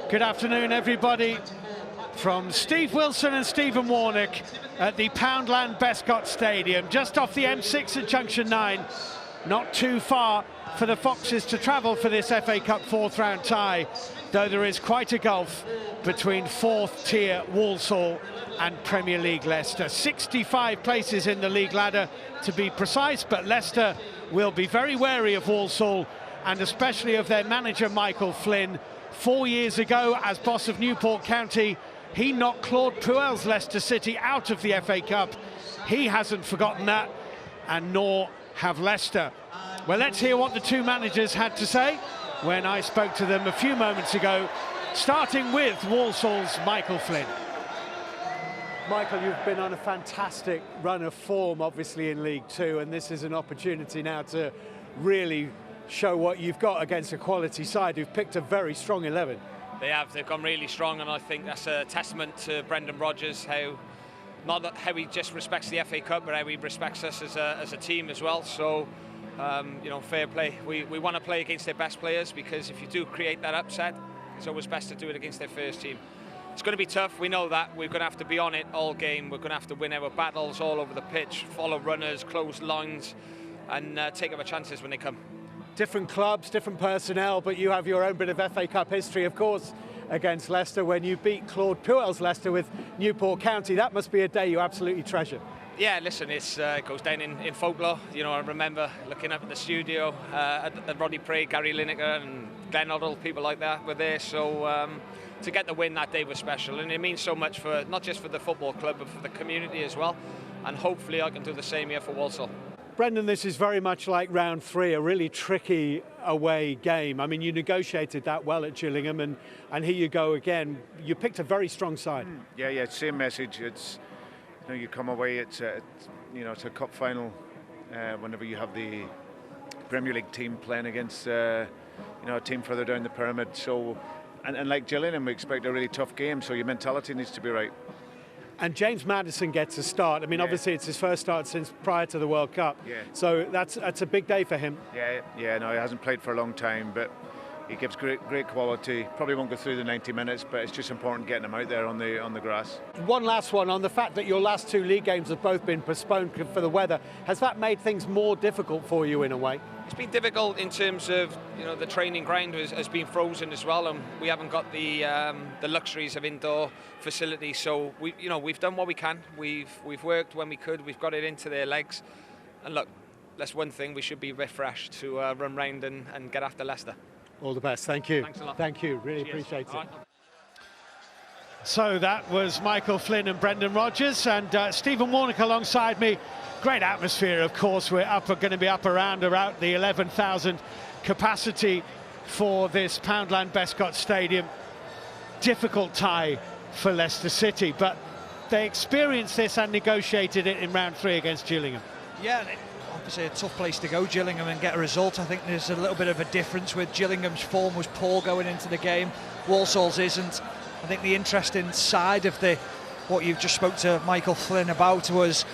Good afternoon, everybody. From Steve Wilson and Stephen Warnock at the Poundland Bescot Stadium, just off the M6 at Junction 9. Not too far for the Foxes to travel for this FA Cup fourth round tie, though there is quite a gulf between fourth tier Walsall and Premier League Leicester. 65 places in the league ladder to be precise, but Leicester will be very wary of Walsall and especially of their manager Michael Flynn. 4 years ago, as boss of Newport County, he knocked Claude Puel's Leicester City out of the FA Cup. He hasn't forgotten that, and nor have Leicester. Well, let's hear what the two managers had to say when I spoke to them a few moments ago, starting with Walsall's Michael Flynn. Michael, you've been on a fantastic run of form, obviously, in League Two, and this is an opportunity now to really show what you've got against a quality side who've picked a very strong 11. They have. They've gone really strong, and I think that's a testament to Brendan Rodgers, how he just respects the FA Cup, but how he respects us as a team as well. So, you know, fair play. We want to play against their best players, because if you do create that upset, it's always best to do it against their first team. It's going to be tough, we know that. We're going to have to be on it all game. We're going to have to win our battles all over the pitch, follow runners, close lines, and take our chances when they come. Different clubs, different personnel, but you have your own bit of FA Cup history, of course, against Leicester when you beat Claude Puel's Leicester with Newport County. That must be a day you absolutely treasure. Yeah, listen, it goes down in folklore. You know, I remember looking up at the studio at Roddy Prey, Gary Lineker and Glenn Oddle, people like that were there. So to get the win that day was special, and it means so much for not just for the football club, but for the community as well. And hopefully I can do the same here for Walsall. Brendan, this is very much like round three, a really tricky away game. I mean, you negotiated that well at Gillingham, and here you go again. You picked a very strong side. Yeah, same message. It's, you know, you come away, it's a cup final. Whenever you have the Premier League team playing against, a team further down the pyramid. So, and like Gillingham, we expect a really tough game. So your mentality needs to be right. And James Maddison gets a start. I mean, obviously it's his first start since prior to the World Cup. Yeah. So that's a big day for him. Yeah, no, he hasn't played for a long time, but he gives great quality. Probably won't go through the 90 minutes, but it's just important getting him out there on the grass. One last one on the fact that your last two league games have both been postponed for the weather. Has that made things more difficult for you in a way? It's been difficult in terms of, you know, the training ground has been frozen as well, and we haven't got the luxuries of indoor facilities. So we've done what we can. We've worked when we could. We've got it into their legs, and look, that's one thing. We should be refreshed to run round and get after Leicester. All the best. Thank you. Thanks a lot. Thank you. Really Cheers. appreciate it. Right. So that was Michael Flynn and Brendan Rodgers, and Stephen Warnock alongside me. Great atmosphere, of course. We're going to be up around the 11,000 capacity for this Poundland Bescot Stadium. Difficult tie for Leicester City, but they experienced this and negotiated it in round three against Gillingham. Yeah, obviously a tough place to go, Gillingham, and get a result. I think there's a little bit of a difference with Gillingham's form was poor going into the game. Walsall's isn't. I think the interesting side of what you've just spoke to Michael Flynn about was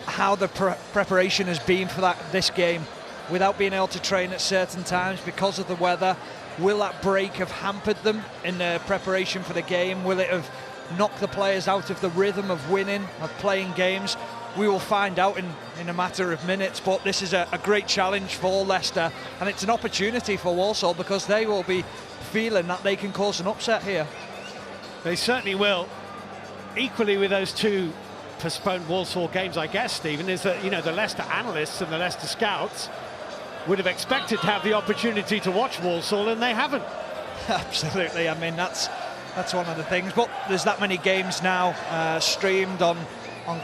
how the preparation has been for this game, without being able to train at certain times because of the weather. Will that break have hampered them in their preparation for the game? Will it have knocked the players out of the rhythm of winning, of playing games? We will find out in a matter of minutes, but this is a great challenge for Leicester, and it's an opportunity for Walsall, because they will be feeling that they can cause an upset here. They certainly will. Equally with those two postponed Walsall games, I guess, Stephen, is that, you know, the Leicester analysts and the Leicester scouts would have expected to have the opportunity to watch Walsall, and they haven't. Absolutely. I mean, that's one of the things. But there's that many games now streamed on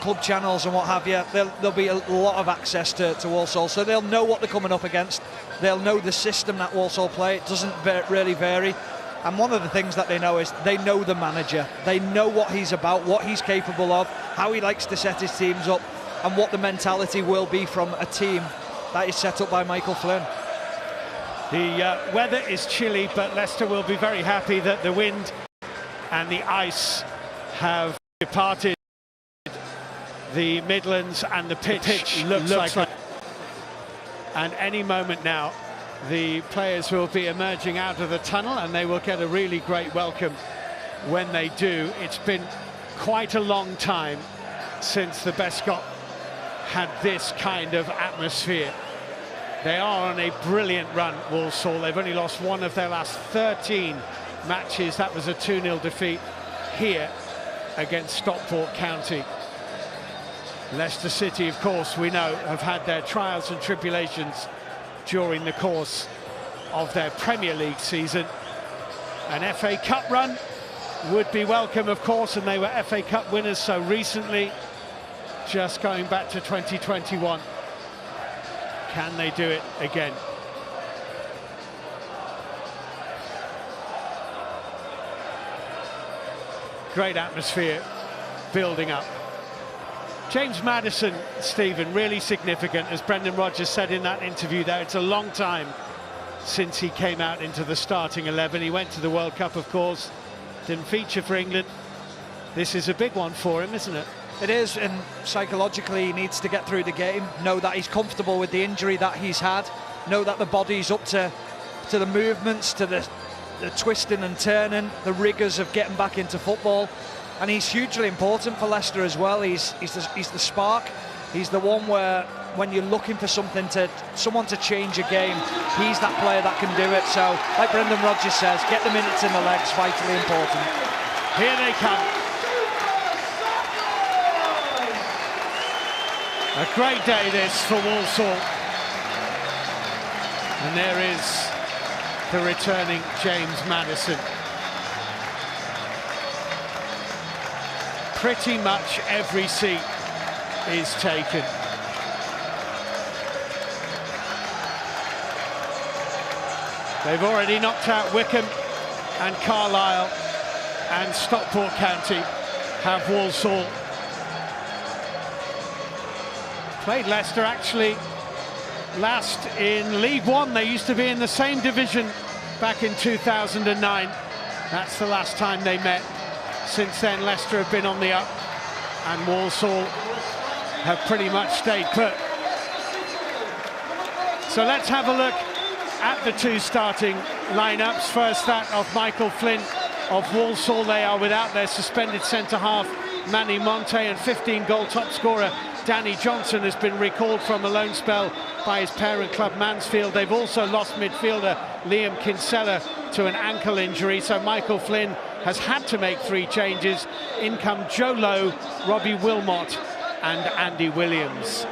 club channels and what have you. There'll be a lot of access to Walsall, so they'll know what they're coming up against. They'll know the system that Walsall play. It doesn't really vary. And one of the things that they know is they know the manager. They know what he's about, what he's capable of, how he likes to set his teams up, and what the mentality will be from a team that is set up by Michael Flynn. The weather is chilly, but Leicester will be very happy that the wind and the ice have departed the Midlands, and the pitch looks like and any moment now the players will be emerging out of the tunnel, and they will get a really great welcome when they do. It's been quite a long time since the Bescot had this kind of atmosphere. They are on a brilliant run, Walsall. They've only lost one of their last 13 matches. That was a 2-0 defeat here against Stockport County. Leicester City, of course, we know, have had their trials and tribulations during the course of their Premier League season. An FA Cup run would be welcome, of course, and they were FA Cup winners so recently, just going back to 2021. Can they do it again? Great atmosphere building up. James Maddison, Stephen, really significant, as Brendan Rodgers said in that interview there. It's a long time since he came out into the starting 11. He went to the World Cup, of course, didn't feature for England. This is a big one for him, isn't it? It is, and psychologically he needs to get through the game, know that he's comfortable with the injury that he's had, know that the body's up to the movements, to the twisting and turning, the rigours of getting back into football. And he's hugely important for Leicester as well. He's the spark. He's the one where, when you're looking for someone to change a game, he's that player that can do it. So, like Brendan Rodgers says, get the minutes in the legs, vitally important. Here they come. A great day this for Walsall. And there is the returning James Maddison. Pretty much every seat is taken. They've already knocked out Wycombe and Carlisle, and Stockport County have Walsall. Played Leicester actually last in League One. They used to be in the same division back in 2009. That's the last time they met. Since then, Leicester have been on the up, and Walsall have pretty much stayed put. So let's have a look at the two starting lineups. First, that of Michael Flynn of Walsall. They are without their suspended centre-half, Manny Monte, and 15-goal top scorer Danny Johnson has been recalled from a loan spell by his parent club Mansfield. They've also lost midfielder Liam Kinsella to an ankle injury, so Michael Flynn has had to make 3 changes. In come Joe Lowe, Robbie Wilmot and Andy Williams.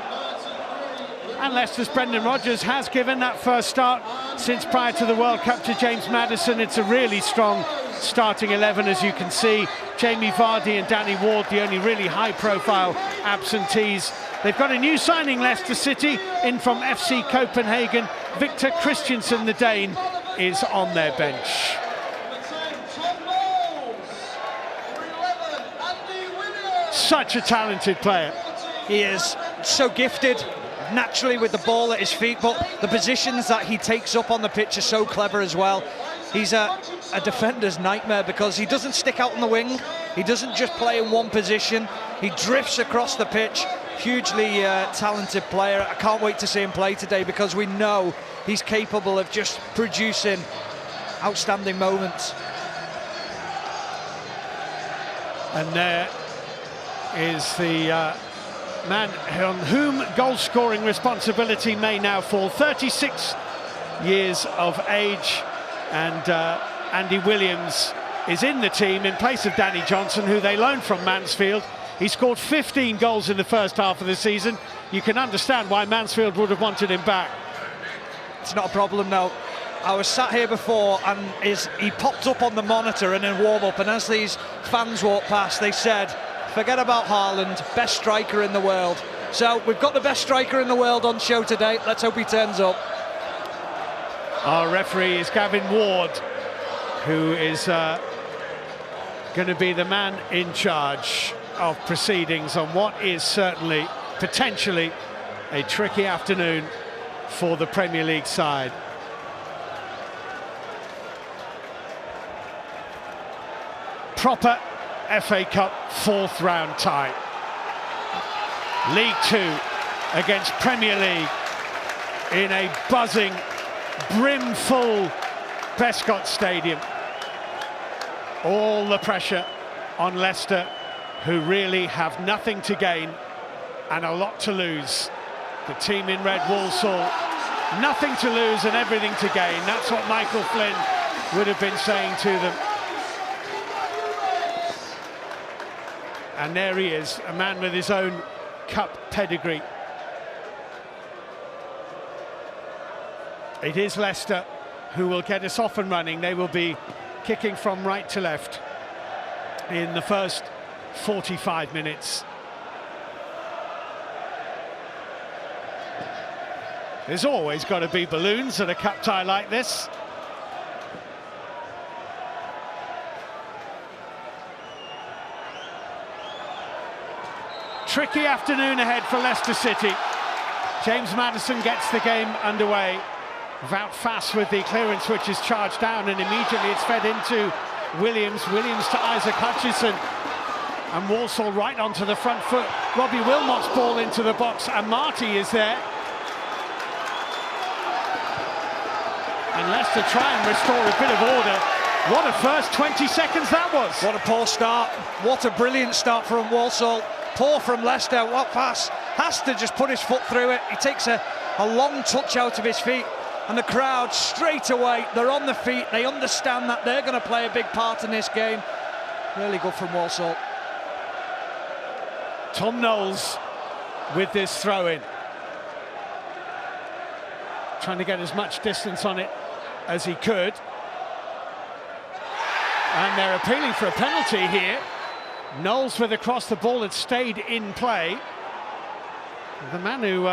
And Leicester's Brendan Rodgers has given that first start since prior to the World Cup to James Maddison. It's a really strong starting 11, as you can see. Jamie Vardy and Danny Ward, the only really high-profile absentees. They've got a new signing, Leicester City, in from FC Copenhagen. Victor Christiansen, the Dane, is on their bench. Such a talented player. He is so gifted naturally with the ball at his feet, but the positions that he takes up on the pitch are so clever as well. He's a defender's nightmare because he doesn't stick out on the wing. He doesn't just play in one position. He drifts across the pitch. Hugely talented player. I can't wait to see him play today because we know he's capable of just producing outstanding moments. And there is the man on whom goal-scoring responsibility may now fall. 36 years of age, and Andy Williams is in the team in place of Danny Johnson, who they loaned from Mansfield. He scored 15 goals in the first half of the season. You can understand why Mansfield would have wanted him back. It's not a problem now. I was sat here before and he popped up on the monitor and in warm-up, and as these fans walked past, they said, forget about Haaland, best striker in the world. So we've got the best striker in the world on show today. Let's hope he turns up. Our referee is Gavin Ward, who is going to be the man in charge of proceedings on what is certainly, potentially, a tricky afternoon for the Premier League side. Proper FA Cup 4th round tie. League 2 against Premier League in a buzzing brim-full Bescot Stadium. All the pressure on Leicester, who really have nothing to gain and a lot to lose. The team in red, Walsall, nothing to lose and everything to gain. That's what Michael Flynn would have been saying to them. And there he is, a man with his own cup pedigree. It is Leicester who will get us off and running. They will be kicking from right to left in the first 45 minutes. There's always got to be balloons at a cup tie like this. Tricky afternoon ahead for Leicester City. James Maddison gets the game underway. Wout Faes with the clearance, which is charged down, and immediately it's fed into Williams. Williams to Isaac Hutchinson. And Walsall right onto the front foot. Robbie Wilmot's ball into the box, and Marty is there. And Leicester try and restore a bit of order. What a first 20 seconds that was. What a poor start. What a brilliant start from Walsall. Poor from Leicester. Wout Faes has to just put his foot through it. He takes a long touch out of his feet. And the crowd straight away, they're on the feet. They understand that they're going to play a big part in this game. Really good from Walsall. Tom Knowles with this throw-in. Trying to get as much distance on it as he could. And they're appealing for a penalty here. Knowles with across the ball had stayed in play. The man who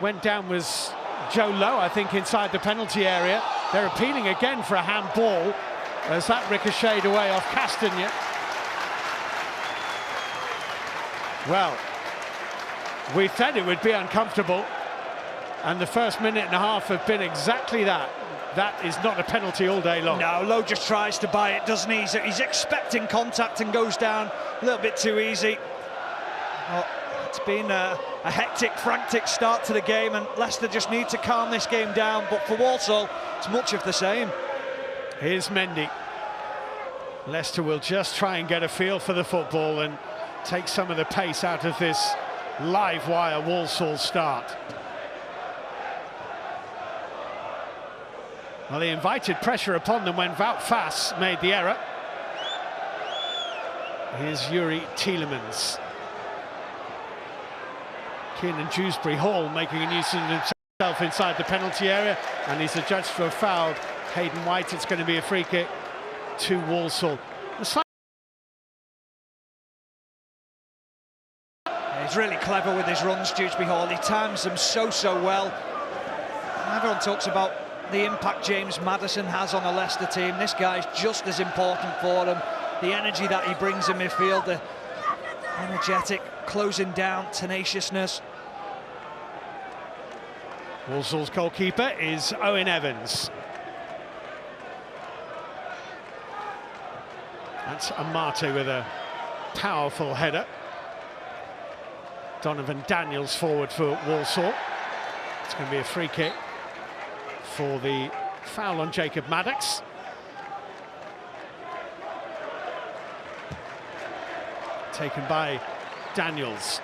went down was Joe Lowe, I think, inside the penalty area. They're appealing again for a handball as that ricocheted away off Castagna. Well, we said it would be uncomfortable, and the first minute and a half have been exactly that. That is not a penalty all day long. No, Lowe just tries to buy it, doesn't he? He's expecting contact and goes down a little bit too easy. Well, it's been a hectic, frantic start to the game, and Leicester just need to calm this game down. But for Walsall, it's much of the same. Here's Mendy. Leicester will just try and get a feel for the football and take some of the pace out of this live wire Walsall start. Well, he invited pressure upon them when Wout Faes made the error. Here's Yuri Tielemans. Kiernan Dewsbury Hall making a nuisance of himself inside the penalty area, and he's adjudged for a foul. Hayden White, it's going to be a free kick to Walsall. He's really clever with his runs, Dewsbury Hall. He times them so well. Everyone talks about the impact James Maddison has on a Leicester team. This guy's just as important for them. The energy that he brings in midfield, the energetic, closing down, tenaciousness. Walsall's goalkeeper is Owen Evans. That's Amate with a powerful header. Donovan Daniels forward for Walsall. It's going to be a free kick for the foul on Jacob Maddox. Taken by Daniels.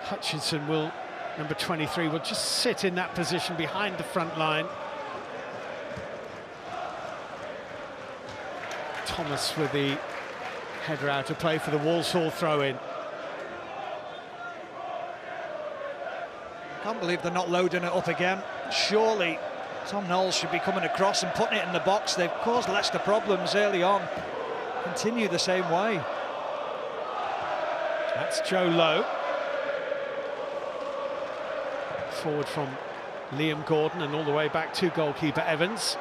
Hutchinson will, number 23, will just sit in that position behind the front line. Thomas with the header out of play for the Walsall throw-in. Can't believe they're not loading it up again. Surely Tom Knowles should be coming across and putting it in the box. They've caused Leicester problems early on. Continue the same way. That's Joe Lowe. Forward from Liam Gordon and all the way back to goalkeeper Evans.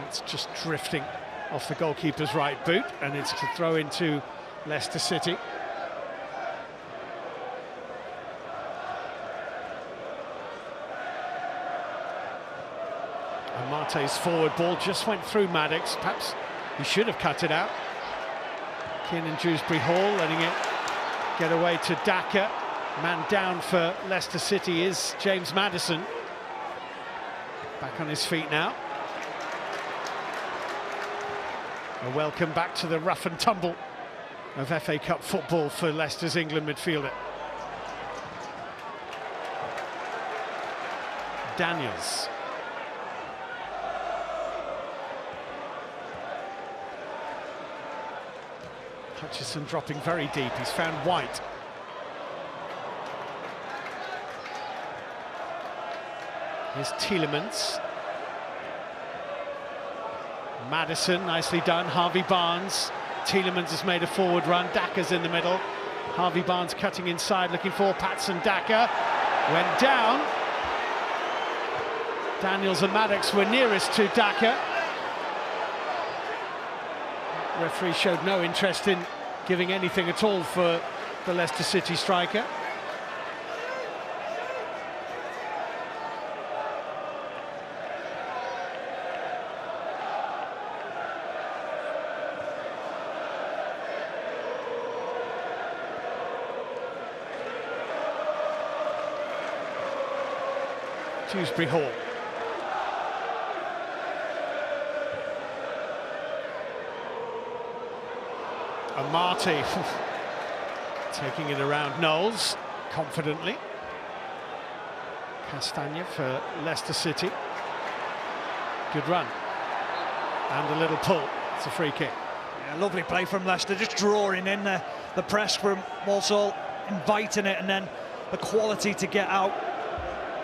It's just drifting off the goalkeeper's right boot, and it's to throw into Leicester City. Amate's forward ball just went through Maddox. Perhaps he should have cut it out. Kiernan Dewsbury Hall letting it get away to Daka. Man down for Leicester City is James Maddison. Back on his feet now. A welcome back to the rough and tumble of FA Cup football for Leicester's England midfielder. Daniels. Hutchison dropping very deep. He's found White. Here's Tielemans. Maddison, nicely done. Harvey Barnes. Tielemans has made a forward run. Daka's in the middle. Harvey Barnes cutting inside, looking for Patson Daka. Went down. Daniels and Maddox were nearest to Daka. Referee showed no interest in giving anything at all for the Leicester City striker. Dewsbury Hall. Amati taking it around Knowles confidently. Castagna for Leicester City. Good run. And a little pull. It's a free kick. Yeah, lovely play from Leicester, just drawing in the press from Walsall, inviting it, and then the quality to get out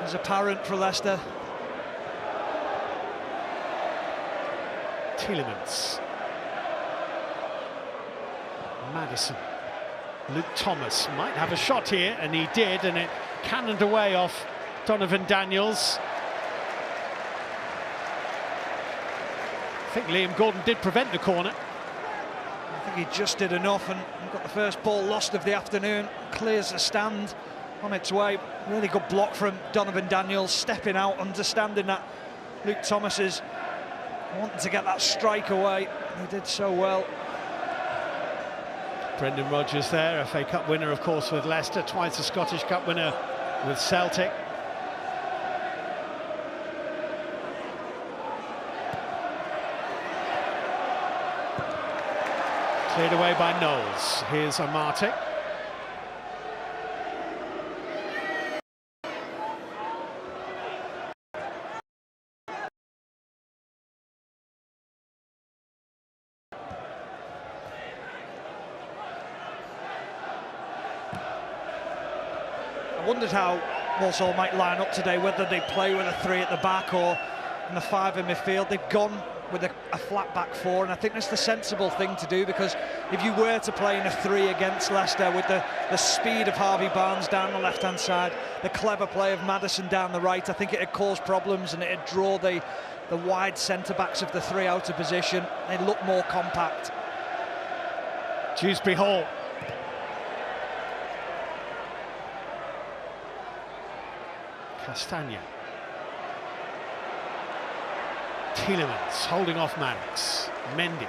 is apparent for Leicester. Tielemans. Maddison. Luke Thomas might have a shot here, and he did, and it cannoned away off Donovan Daniels. I think Liam Gordon did prevent the corner. I think he just did enough, and got the first ball lost of the afternoon. Clears the stand on its way. Really good block from Donovan Daniels, stepping out, understanding that Luke Thomas is wanting to get that strike away. He did so well. Brendan Rodgers there, FA Cup winner, of course, with Leicester, twice a Scottish Cup winner with Celtic. Cleared away by Knowles. Here's Amati. I wondered how Walsall might line up today, whether they play with a 3 at the back or in the 5 in midfield. They've gone with a flat back 4, and I think that's the sensible thing to do, because if you were to play in a 3 against Leicester with the speed of Harvey Barnes down the left-hand side, the clever play of Maddison down the right, I think it'd cause problems and it'd draw the wide centre-backs of the 3 out of position. They look more compact. Dewsbury Hall. Castagna. Tielemans holding off Maddox. Mendy.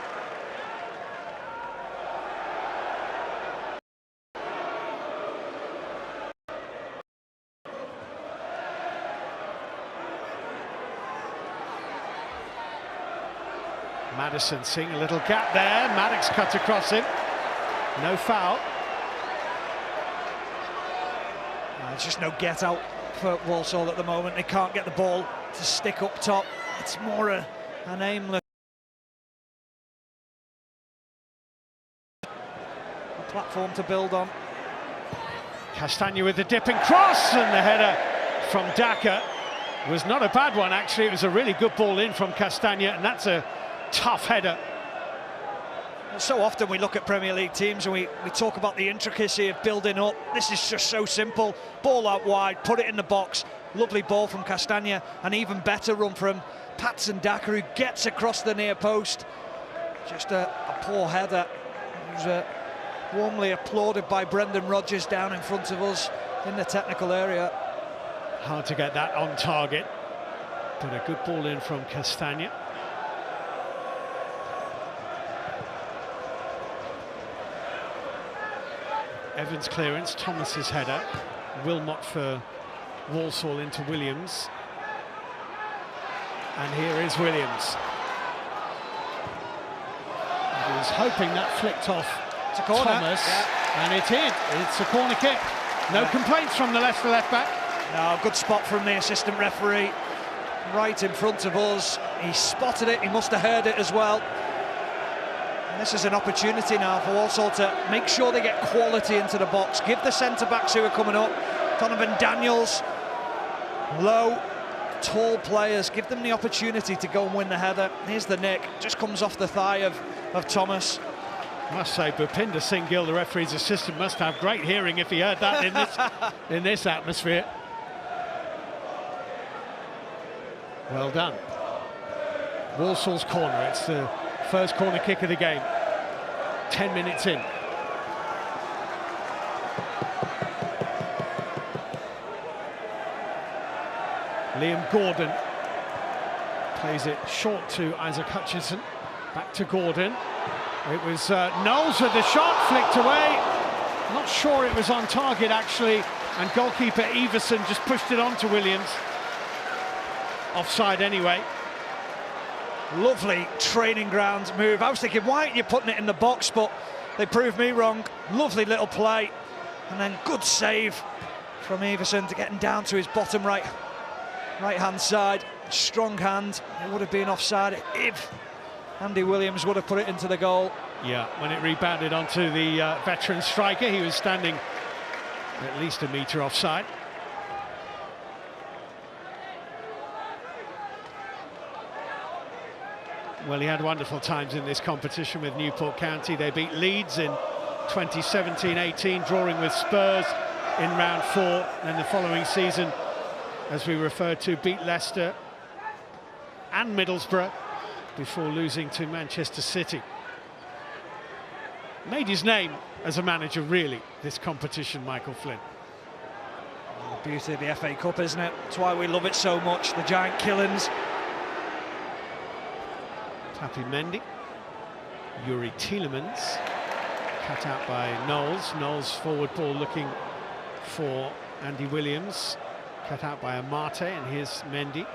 Maddison seeing a little gap there. Maddox cut across him. No foul. There's just no get out for Walsall at the moment. They can't get the ball to stick up top. It's more an aimless platform to build on. Castagna with the dipping cross, and the header from Daka was not a bad one, actually. It was a really good ball in from Castagna, and that's a tough header. So often we look at Premier League teams and we talk about the intricacy of building up. This is just so simple. Ball out wide, put it in the box. Lovely ball from Castagna, an even better run from Patson Daka, who gets across the near post. Just a poor header. It was warmly applauded by Brendan Rodgers down in front of us in the technical area. Hard to get that on target, but a good ball in from Castagna. Evans' clearance, Thomas's header, Wilmot for Walsall into Williams. And here is Williams. He was hoping that flicked off Thomas, and it's in. It's a corner kick. No complaints from the Leicester left-back. No, good spot from the assistant referee, right in front of us. He spotted it, he must have heard it as well. And this is an opportunity now for Walsall to make sure they get quality into the box. Give the centre-backs who are coming up, Donovan Daniels, low, tall players, give them the opportunity to go and win the header. Here's the nick, just comes off the thigh of Thomas. I must say, Bhupinder Singh Gill, the referee's assistant, must have great hearing if he heard that in this atmosphere. Well done. Walsall's corner, it's the first corner kick of the game. 10 minutes in. Liam Gordon plays it short to Isaac Hutchinson. Back to Gordon. It was Knowles with the shot, flicked away. Not sure it was on target, actually. And goalkeeper Everson just pushed it on to Williams. Offside anyway. Lovely training ground move. I was thinking, why aren't you putting it in the box? But they proved me wrong. Lovely little play. And then good save from Everson to get him down to his bottom right-hand side. Strong hand. It would have been offside if Andy Williams would have put it into the goal. Yeah, when it rebounded onto the veteran striker, he was standing at least a metre offside. Well, he had wonderful times in this competition with Newport County. They beat Leeds in 2017-18, drawing with Spurs in round 4. And the following season, as we referred to, beat Leicester and Middlesbrough before losing to Manchester City. Made his name as a manager, really, this competition, Michael Flynn. The beauty of the FA Cup, isn't it? That's why we love it so much, the giant killings. Tappy Mendy, Yuri Tielemans, cut out by Knowles. Knowles forward ball looking for Andy Williams, cut out by Amate, and here's Mendy.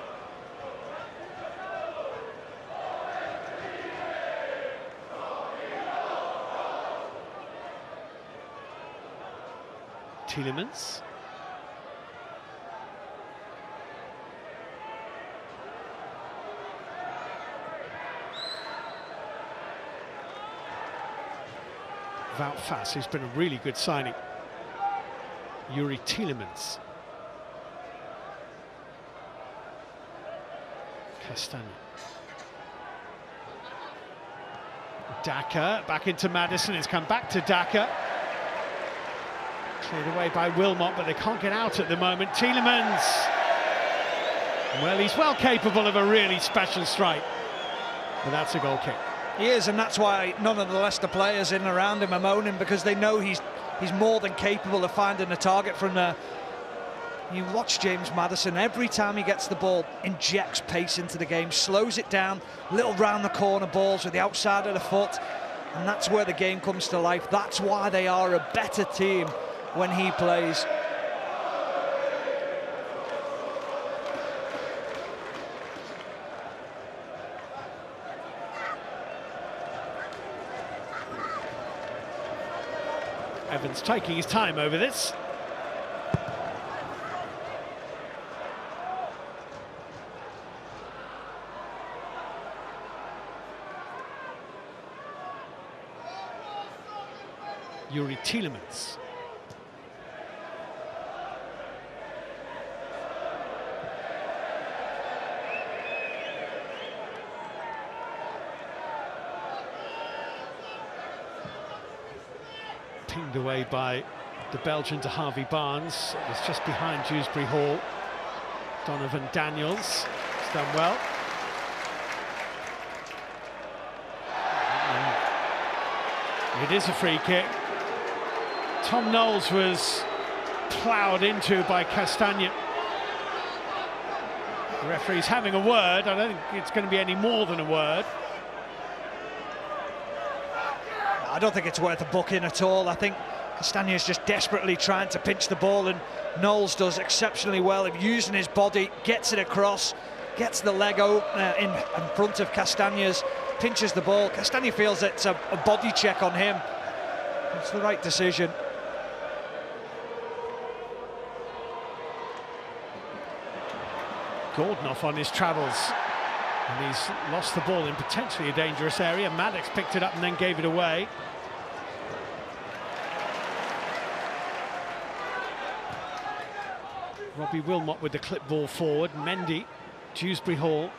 Tielemans. Wout Faes, who's been a really good signing. Yuri Tielemans. Castagna. Daka, back into Maddison, it's come back to Daka. Cleared away by Wilmot, but they can't get out at the moment. Tielemans. Well, he's well capable of a really special strike. But that's a goal kick. He is, and that's why none of the Leicester players in and around him are moaning, because they know he's more than capable of finding a target from there. You watch James Maddison, every time he gets the ball, injects pace into the game, slows it down, little round the corner balls with the outside of the foot, and that's where the game comes to life. That's why they are a better team when he plays. Evans taking his time over this. Yuri Tielemans. Pinged away by the Belgian to Harvey Barnes. It's just behind Dewsbury Hall. Donovan Daniels has done well. It is a free kick. Tom Knowles was ploughed into by Castagna. The referee's having a word. I don't think it's going to be any more than a word. I don't think it's worth a booking at all. I think Castagne's just desperately trying to pinch the ball, and Knowles does exceptionally well of using his body, gets it across, gets the leg in front of Castagne's, pinches the ball. Castagne feels it's a body check on him. It's the right decision. Gordon off on his travels, and he's lost the ball in potentially a dangerous area. Maddox picked it up and then gave it away. Robbie Wilmot with the clip ball forward. Mendy, Dewsbury Hall,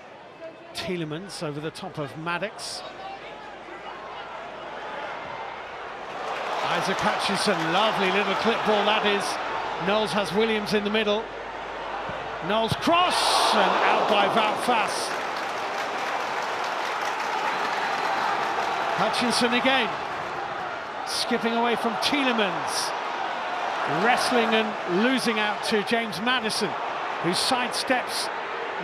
Tielemans over the top of Maddox. Isaac Hutchinson, lovely little clip ball that is. Knowles has Williams in the middle. Knowles cross, and out by Wout Faes. Hutchinson again, skipping away from Tielemans. Wrestling and losing out to James Maddison, who sidesteps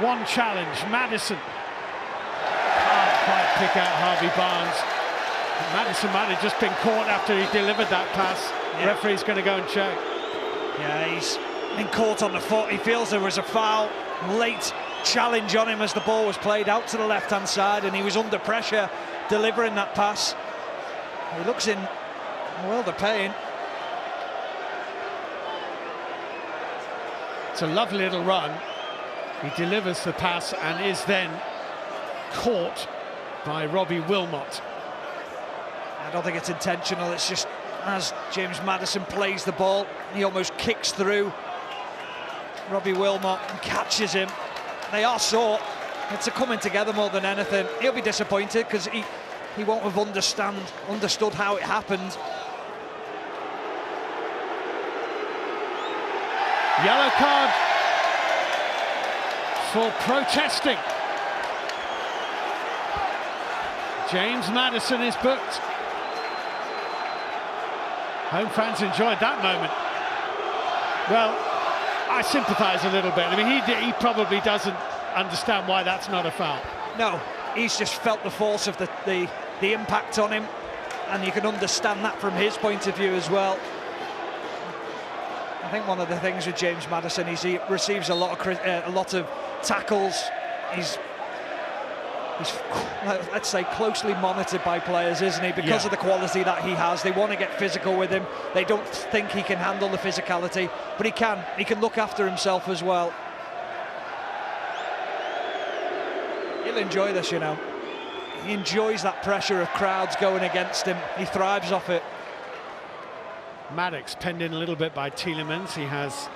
one challenge. Maddison can't quite pick out Harvey Barnes. Maddison might have just been caught after he delivered that pass. Yeah. Referee's going to go and check. Yeah, he's been caught on the foot. He feels there was a foul, late challenge on him as the ball was played out to the left-hand side, and he was under pressure delivering that pass. He looks in a world of pain. It's a lovely little run. He delivers the pass and is then caught by Robbie Wilmot. I don't think it's intentional. It's just as James Maddison plays the ball, he almost kicks through Robbie Wilmot and catches him. They are sore. It's a coming together more than anything. He'll be disappointed because he won't have understood how it happened. Yellow card for protesting. James Maddison is booked. Home fans enjoyed that moment. Well, I sympathise a little bit. I mean, he probably doesn't understand why that's not a foul. No, he's just felt the force of the impact on him, and you can understand that from his point of view as well. I think one of the things with James Maddison is he receives a lot of tackles. He's let's say closely monitored by players, isn't he? Because of the quality that he has. They want to get physical with him. They don't think he can handle the physicality, but he can. He can look after himself as well. He'll enjoy this, you know. He enjoys that pressure of crowds going against him. He thrives off it. Maddox penned in a little bit by Tielemans. He has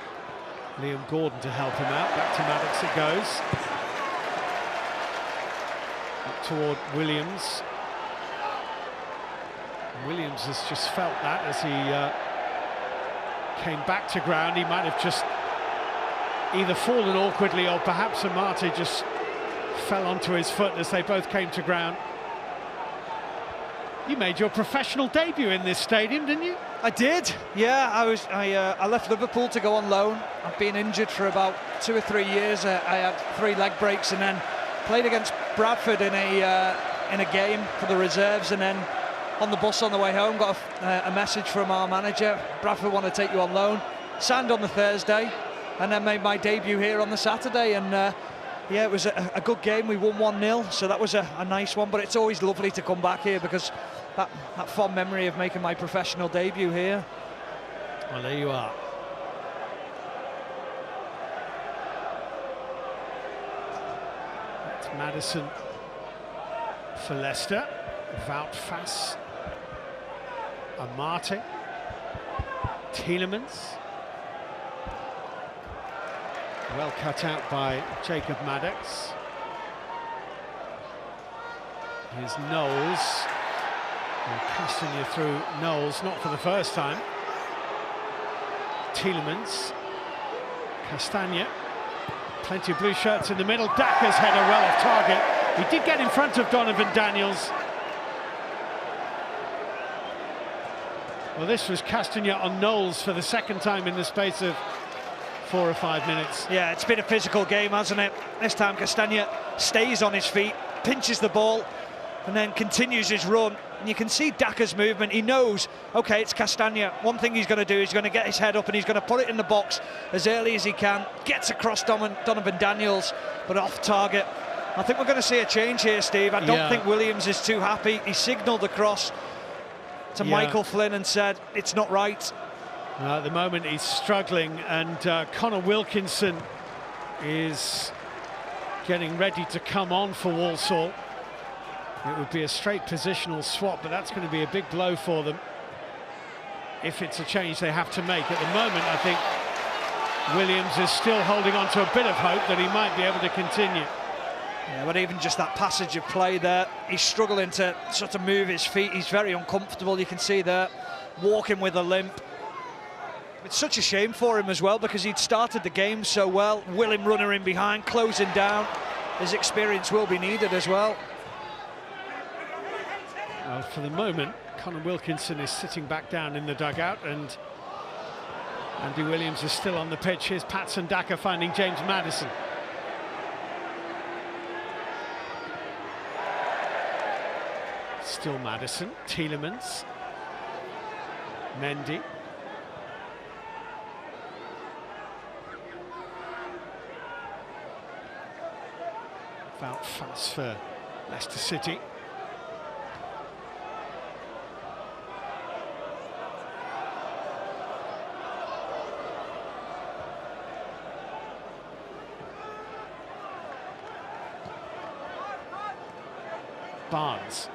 Liam Gordon to help him out. Back to Maddox it goes. Up toward Williams. Williams has just felt that as he came back to ground. He might have just either fallen awkwardly or perhaps Amate just fell onto his foot as they both came to ground. You made your professional debut in this stadium, didn't you? I did, yeah. I left Liverpool to go on loan. I've been injured for about 2 or 3 years. I had 3 leg breaks and then played against Bradford in a game for the reserves, and then on the bus on the way home got a message from our manager. Bradford want to take you on loan. Signed on the Thursday and then made my debut here on the Saturday, and yeah, it was a good game. We won 1-0, so that was a nice one. But it's always lovely to come back here because that fond memory of making my professional debut here. Well, there you are. That's Maddison for Leicester. Wout Faes, Amate, Tielemans. Well cut out by Jacob Maddox. Here's Knowles. And Castagne through Knowles, not for the first time. Tielemans. Castagne. Plenty of blue shirts in the middle. Daka's header well off target. He did get in front of Donovan Daniels. Well, this was Castagne on Knowles for the second time in the space of 4 or 5 minutes. Yeah, it's been a physical game, hasn't it? This time Castagne stays on his feet, pinches the ball, and then continues his run. And you can see Daka's movement. He knows, okay, it's Castagna. One thing he's going to do is he's going to get his head up and he's going to put it in the box as early as he can. Gets across Donovan Daniels, but off target. I think we're going to see a change here, Steve. I don't think Williams is too happy. He signalled across to Michael Flynn and said, it's not right. At the moment, he's struggling, and Connor Wilkinson is getting ready to come on for Walsall. It would be a straight positional swap, but that's going to be a big blow for them if it's a change they have to make. At the moment, I think Williams is still holding on to a bit of hope that he might be able to continue. Yeah, but even just that passage of play there, he's struggling to sort of move his feet. He's very uncomfortable, you can see there, walking with a limp. It's such a shame for him as well, because he'd started the game so well. William runner in behind, closing down. His experience will be needed as well. Well, for the moment, Connor Wilkinson is sitting back down in the dugout, and Andy Williams is still on the pitch. Here's Patson Daka finding James Maddison. Still Maddison, Tielemans, Mendy. About fast for Leicester City. Barnes.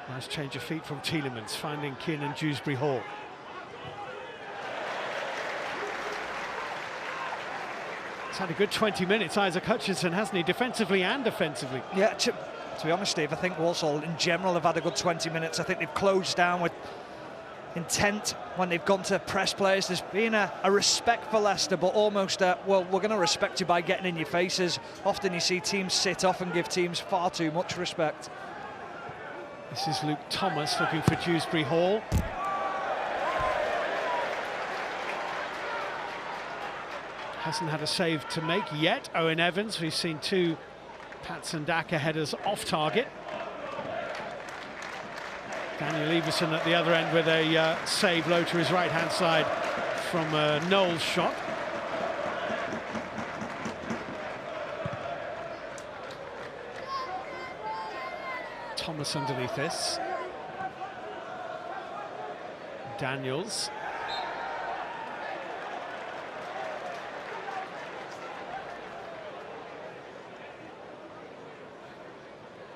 Nice change of feet from Tielemans, finding Kiernan Dewsbury-Hall. He's had a good 20 minutes, Isaac Hutchinson, hasn't he, defensively and offensively? Yeah, to be honest, Steve, I think Walsall in general have had a good 20 minutes. I think they've closed down with intent when they've gone to press players. There's been a respect for Leicester, but almost well, we're going to respect you by getting in your faces. Often you see teams sit off and give teams far too much respect. This is Luke Thomas looking for Dewsbury-Hall. Hasn't had a save to make yet. Owen Evans, we've seen two Patson Daka headers off target. Daniel Everson at the other end with a save low to his right-hand side from Knowles' shot. Thomas underneath this. Daniels.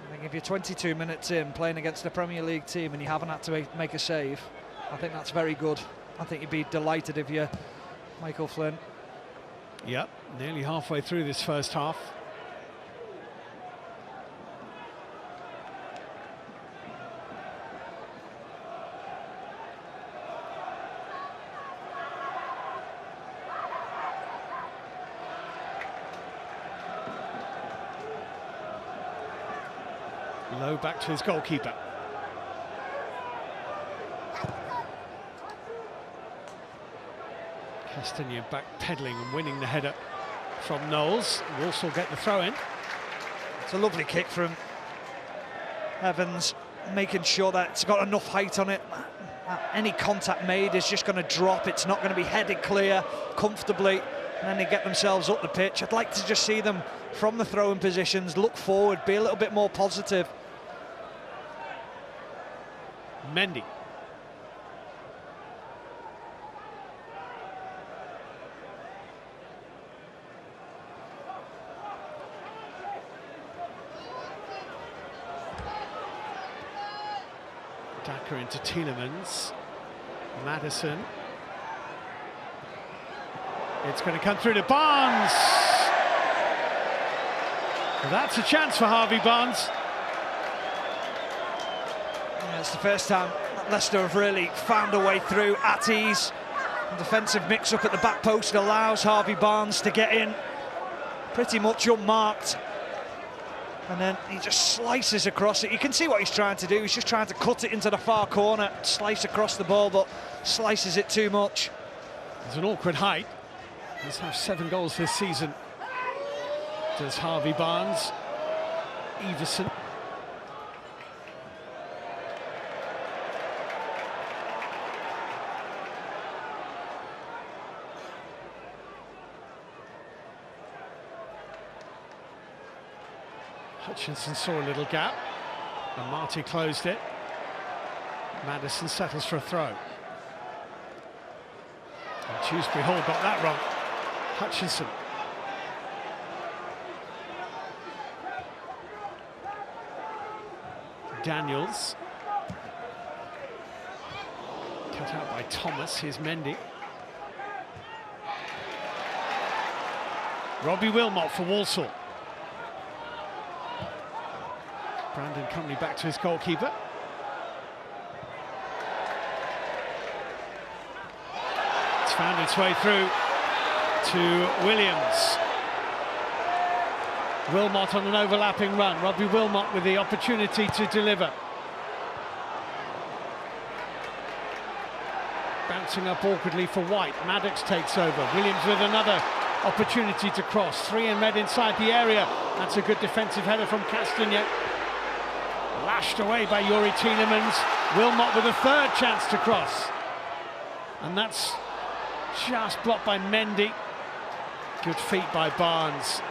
I think if you're 22 minutes in playing against a Premier League team and you haven't had to make a save, I think that's very good. I think you'd be delighted if you're Michael Flynn. Yep, nearly halfway through this first half. Low back to his goalkeeper. Castagna back pedalling and winning the header from Knowles. Walsall get the throw in. It's a lovely kick from Evans, making sure that it's got enough height on it. Any contact made is just going to drop. It's not going to be headed clear comfortably, and then they get themselves up the pitch. I'd like to just see them from the throw-in positions, look forward, be a little bit more positive. Mendy. Daka into Tielemans. Maddison. It's going to come through to Barnes. Well, that's a chance for Harvey Barnes. Yeah, it's the first time Leicester have really found a way through at ease. The defensive mix-up at the back post allows Harvey Barnes to get in pretty much unmarked. And then he just slices across it. You can see what he's trying to do. He's just trying to cut it into the far corner, slice across the ball, but slices it too much. It's an awkward height. He's had 7 goals this season. does Harvey Barnes. Everson. Hutchinson saw a little gap, and Marty closed it. Madison settles for a throw. And Dewsbury Hall got that wrong. Hutchinson. Daniels. Cut out by Thomas. Here's Mendy. Robbie Wilmot for Walsall. Brandon Cumley back to his goalkeeper. It's found its way through to Williams. Wilmot on an overlapping run. Robbie Wilmot with the opportunity to deliver. Bouncing up awkwardly for White. Maddox takes over. Williams with another opportunity to cross. 3 in red inside the area. That's a good defensive header from Castagnet. Lashed away by Yuri Tielemans. Wilmot with a third chance to cross. And that's just blocked by Mendy. Good feet by Barnes.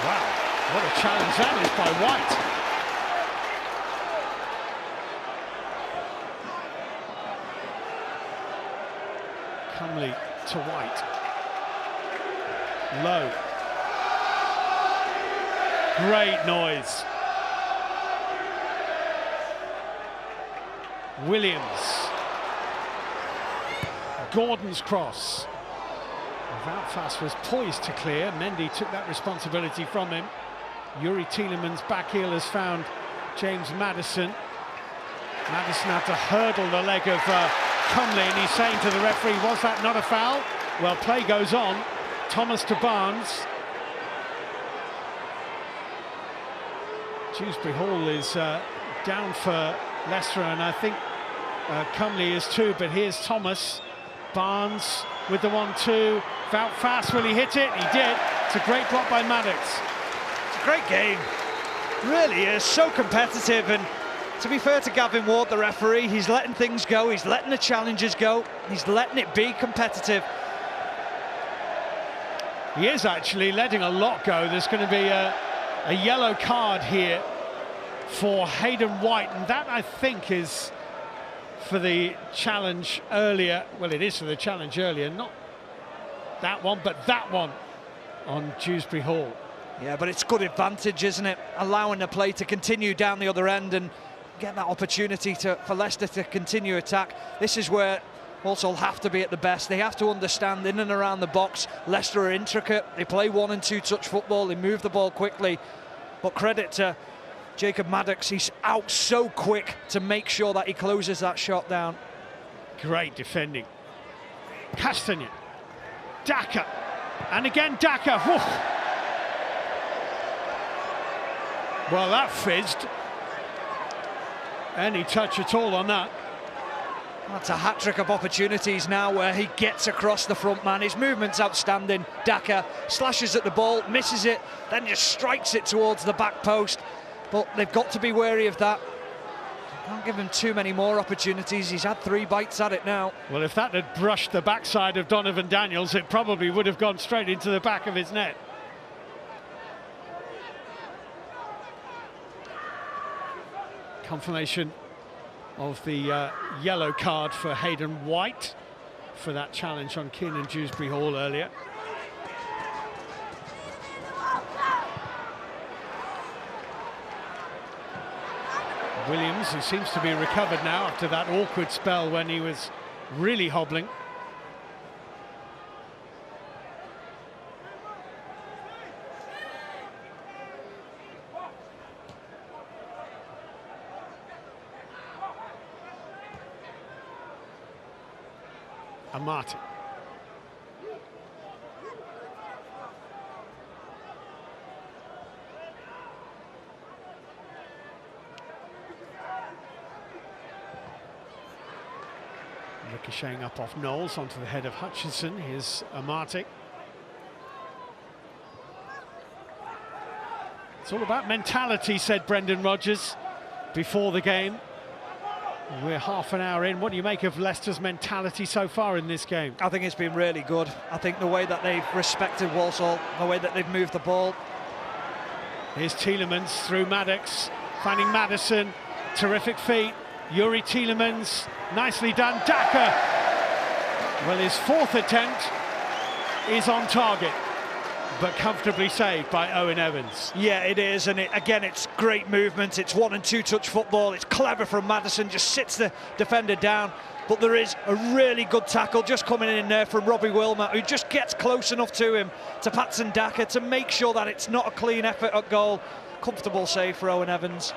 Wow, what a challenge that is by White. Cumley to White. Low. Great noise. Williams. Gordon's cross. Voutfas was poised to clear. Mendy took that responsibility from him. Yuri Tielemans' back heel has found James Madison. Madison had to hurdle the leg of Cumley, and he's saying to the referee, was that not a foul? Well, play goes on. Thomas to Barnes. Dewsbury Hall is down for Leicester, and I think Cumley is too, but here's Thomas. Barnes with the 1-2. Voutfas, will he hit it? He did. It's a great block by Maddox. It's a great game. Really is. So competitive, and to be fair to Gavin Ward, the referee, he's letting things go. He's letting the challenges go. He's letting it be competitive. He is actually letting a lot go. There's going to be a yellow card here for Hayden White, and that, I think, is for the challenge earlier. Well, it is for the challenge earlier, not that one, but that one on Dewsbury Hall. Yeah, but it's good advantage, isn't it? Allowing the play to continue down the other end and get that opportunity for Leicester to continue attack. This is where Walsall have to be at the best. They have to understand in and around the box. Leicester are intricate. They play 1- and 2-touch football. They move the ball quickly. But credit to Jacob Maddox. He's out so quick to make sure that he closes that shot down. Great defending. Castagnet. Daka. And again Daka. Whew. Well, that fizzed. Any touch at all on that. That's a hat-trick of opportunities now where he gets across the front man. His movement's outstanding. Daka slashes at the ball, misses it, then just strikes it towards the back post. But they've got to be wary of that. Can't give him too many more opportunities. He's had 3 bites at it now. Well, if that had brushed the backside of Donovan Daniels, it probably would have gone straight into the back of his net. Confirmation of the yellow card for Hayden White for that challenge on Keenan Dewsbury Hall earlier. Williams, who seems to be recovered now after that awkward spell when he was really hobbling. Amati. Ricocheting up off Knowles onto the head of Hutchinson. Here's Amati. It's all about mentality, said Brendan Rodgers before the game. We're half an hour in. What do you make of Leicester's mentality so far in this game? I think it's been really good. I think the way that they've respected Walsall, the way that they've moved the ball. Here's Tielemans through Maddox, finding Maddison. Terrific feet. Yuri Tielemans, nicely done. Daka. Well, his fourth attempt is on target, but comfortably saved by Owen Evans. Yeah, it is, and again, it's great movement. It's 1- and 2-touch football. It's clever from Maddison, just sits the defender down. But there is a really good tackle just coming in there from Robbie Wilmot, who just gets close enough to him, to Patson Daka, to make sure that it's not a clean effort at goal. Comfortable save for Owen Evans.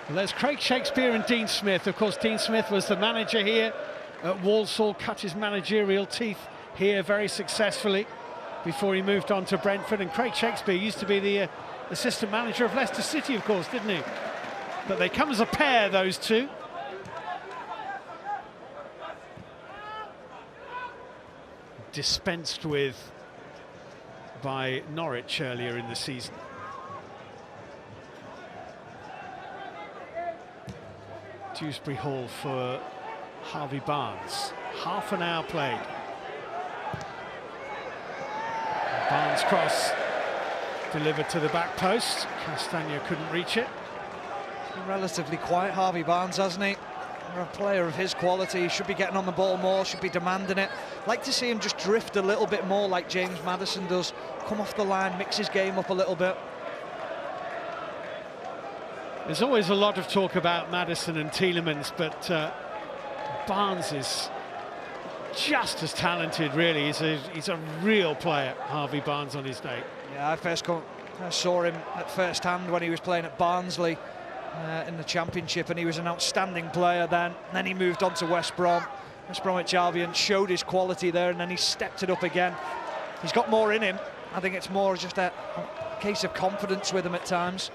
Well, there's Craig Shakespeare and Dean Smith. Of course, Dean Smith was the manager here at Walsall, cut his managerial teeth here very successfully before he moved on to Brentford. And Craig Shakespeare used to be the assistant manager of Leicester City, of course, didn't he? But they come as a pair, those two. Dispensed with by Norwich earlier in the season. Dewsbury Hall for Harvey Barnes. Half an hour played. Barnes cross delivered to the back post. Castagna couldn't reach it. Been relatively quiet, Harvey Barnes, hasn't he? For a player of his quality, he should be getting on the ball more, should be demanding it. Like to see him just drift a little bit more like James Maddison does. Come off the line, mix his game up a little bit. There's always a lot of talk about Maddison and Tielemans, but Barnes is just as talented, really. He's a real player, Harvey Barnes, on his day. Yeah, I first saw him at first hand when he was playing at Barnsley in the Championship, and he was an outstanding player then. Then he moved on to West Bromwich Albion, showed his quality there, and then he stepped it up again. He's got more in him. I think it's more just a case of confidence with him at times.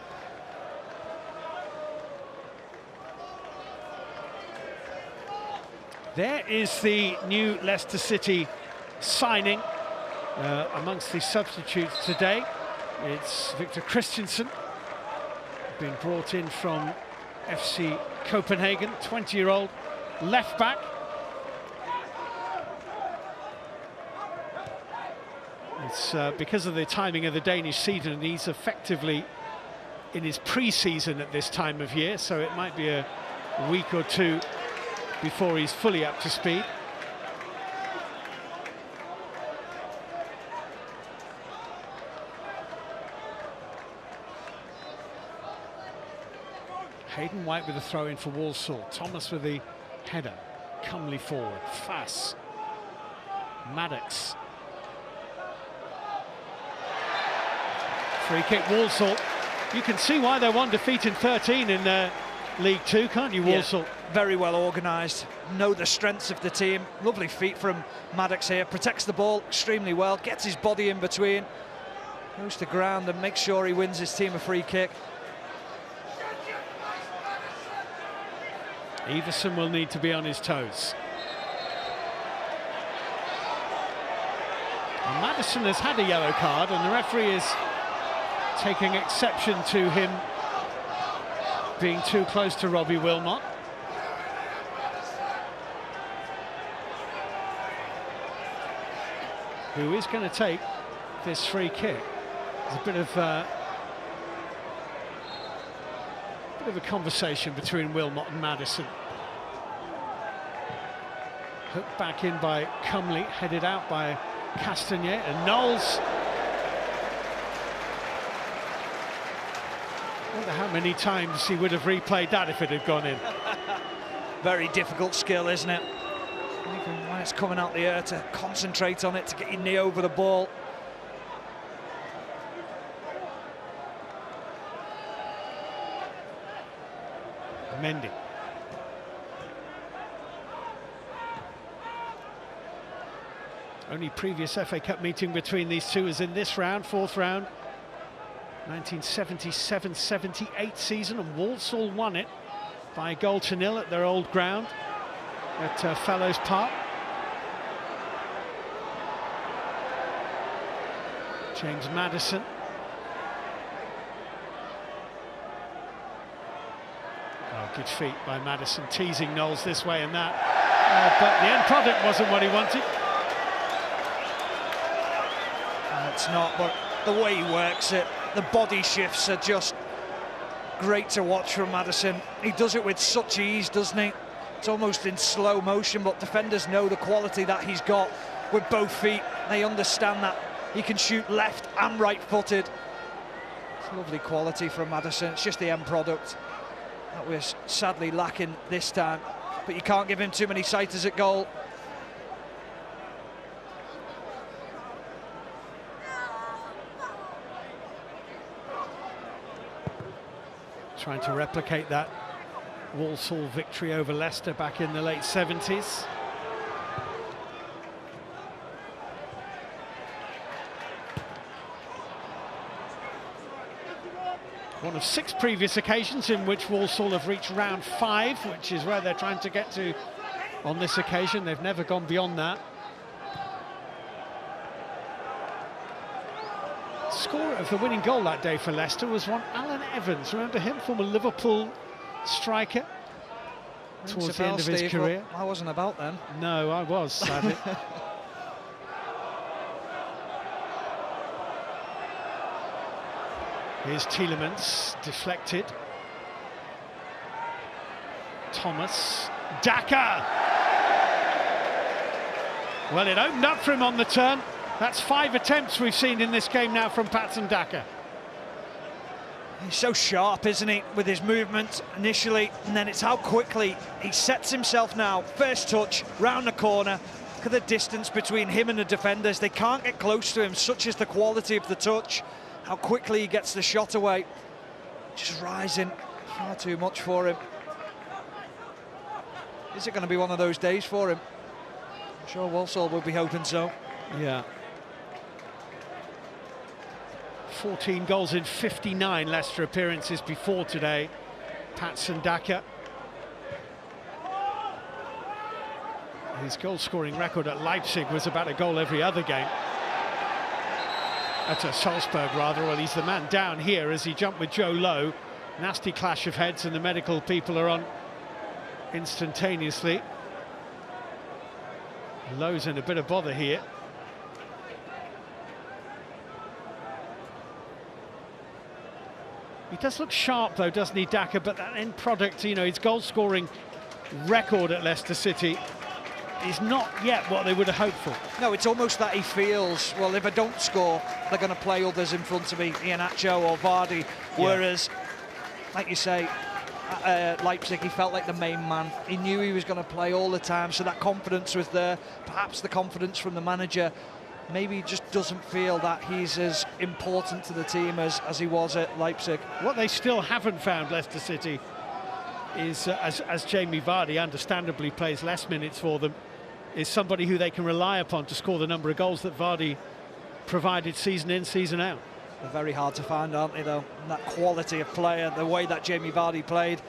There is the new Leicester City signing amongst the substitutes today. It's Victor Christensen, being brought in from FC Copenhagen, 20-year-old left back. It's because of the timing of the Danish season, he's effectively in his pre-season at this time of year, so it might be a week or two before he's fully up to speed. Hayden White with a throw in for Walsall. Thomas with the header. Comely forward. Fass. Maddox. Free kick Walsall. You can see why they're one defeat in 13 in League Two, can't you, Walsall? Yeah, very well organised, know the strengths of the team. Lovely feet from Maddox here, protects the ball extremely well, gets his body in between, goes to ground and makes sure he wins his team a free kick. Everson will need to be on his toes. And Maddison has had a yellow card, and the referee is taking exception to him being too close to Robbie Wilmot. Who is going to take this free kick. There's a bit of a conversation between Wilmot and Maddison. Hooked back in by Comely, headed out by Castagna, and Knowles. I wonder how many times he would have replayed that if it had gone in. Very difficult skill, isn't it? Even when it's coming out the air, to concentrate on it, to get your knee over the ball. Mendy. Only previous FA Cup meeting between these two is in this round, fourth round. 1977-78 season, and Walsall won it by 1-0 at their old ground at Fellows Park. James Maddison Oh, good feet by Maddison, teasing Knowles this way and that. But the end product wasn't what he wanted. It's not, but the way he works it, the body shifts are just great to watch from Maddison. He does it with such ease, doesn't he? It's almost in slow motion, but defenders know the quality that he's got with both feet. They understand that he can shoot left and right-footed. It's lovely quality from Maddison. It's just the end product that we're sadly lacking this time. But you can't give him too many sighters at goal. Trying to replicate that Walsall victory over Leicester back in the late 70s. One of 6 previous occasions in which Walsall have reached round 5, which is where they're trying to get to on this occasion. They've never gone beyond that. Scorer of the winning goal that day for Leicester was one Alan Evans. Remember him, former Liverpool striker towards the end of his career? Well, I wasn't about then. No, I was, sadly. Here's Tielemans, deflected. Thomas, Daka! Well, it opened up for him on the turn. That's 5 attempts we've seen in this game now from Patson Daka. He's so sharp, isn't he, with his movement initially, and then it's how quickly he sets himself now. First touch, round the corner. Look at the distance between him and the defenders. They can't get close to him, such is the quality of the touch. How quickly he gets the shot away. Just rising, far too much for him. Is it going to be one of those days for him? I'm sure Walsall will be hoping so. Yeah. 14 goals in 59 Leicester appearances before today. Patson Daka. His goal-scoring record at Leipzig was about a goal every other game. At Salzburg, rather. Well, he's the man down here as he jumped with Joe Lowe. Nasty clash of heads, and the medical people are on instantaneously. Lowe's in a bit of bother here. He does look sharp, though, doesn't he, Daka? But that end product, you know, his goal-scoring record at Leicester City is not yet what they would have hoped for. No, it's almost that he feels, well, if I don't score, they're going to play others in front of me, Iheanacho or Vardy. Whereas, like you say, Leipzig, he felt like the main man. He knew he was going to play all the time, so that confidence was there. Perhaps the confidence from the manager. Maybe he just doesn't feel that he's as important to the team as he was at Leipzig. What they still haven't found, Leicester City, is, as Jamie Vardy understandably plays less minutes for them, is somebody who they can rely upon to score the number of goals that Vardy provided season in, season out. They're very hard to find, aren't they, though? And that quality of player, the way that Jamie Vardy played.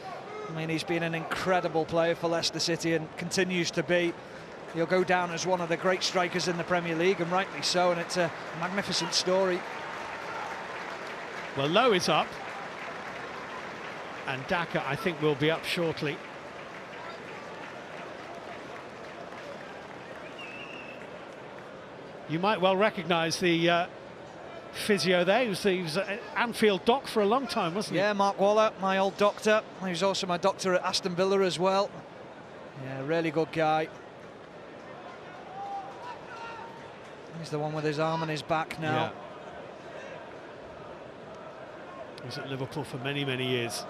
I mean, he's been an incredible player for Leicester City and continues to be. He'll go down as one of the great strikers in the Premier League, and rightly so, and it's a magnificent story. Well, Lowe is up, and Daka, I think, will be up shortly. You might well recognise the physio there. He was at Anfield doc for a long time, wasn't he? Yeah, Mark Waller, my old doctor. He was also my doctor at Aston Villa as well. Yeah, really good guy. He's the one with his arm on his back now. Yeah. He was at Liverpool for many, many years.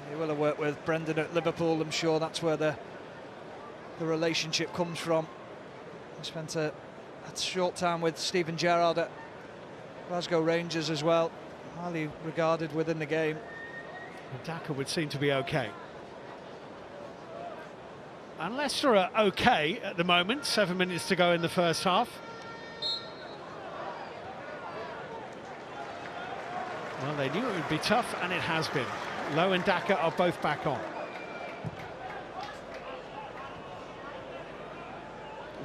He will have worked with Brendan at Liverpool. I'm sure that's where the relationship comes from. He spent a short time with Steven Gerrard at Glasgow Rangers as well. Highly regarded within the game. Daka would seem to be okay. And Leicester are okay at the moment. 7 minutes to go in the first half. Well, they knew it would be tough, and it has been. Lowe and Daka are both back on.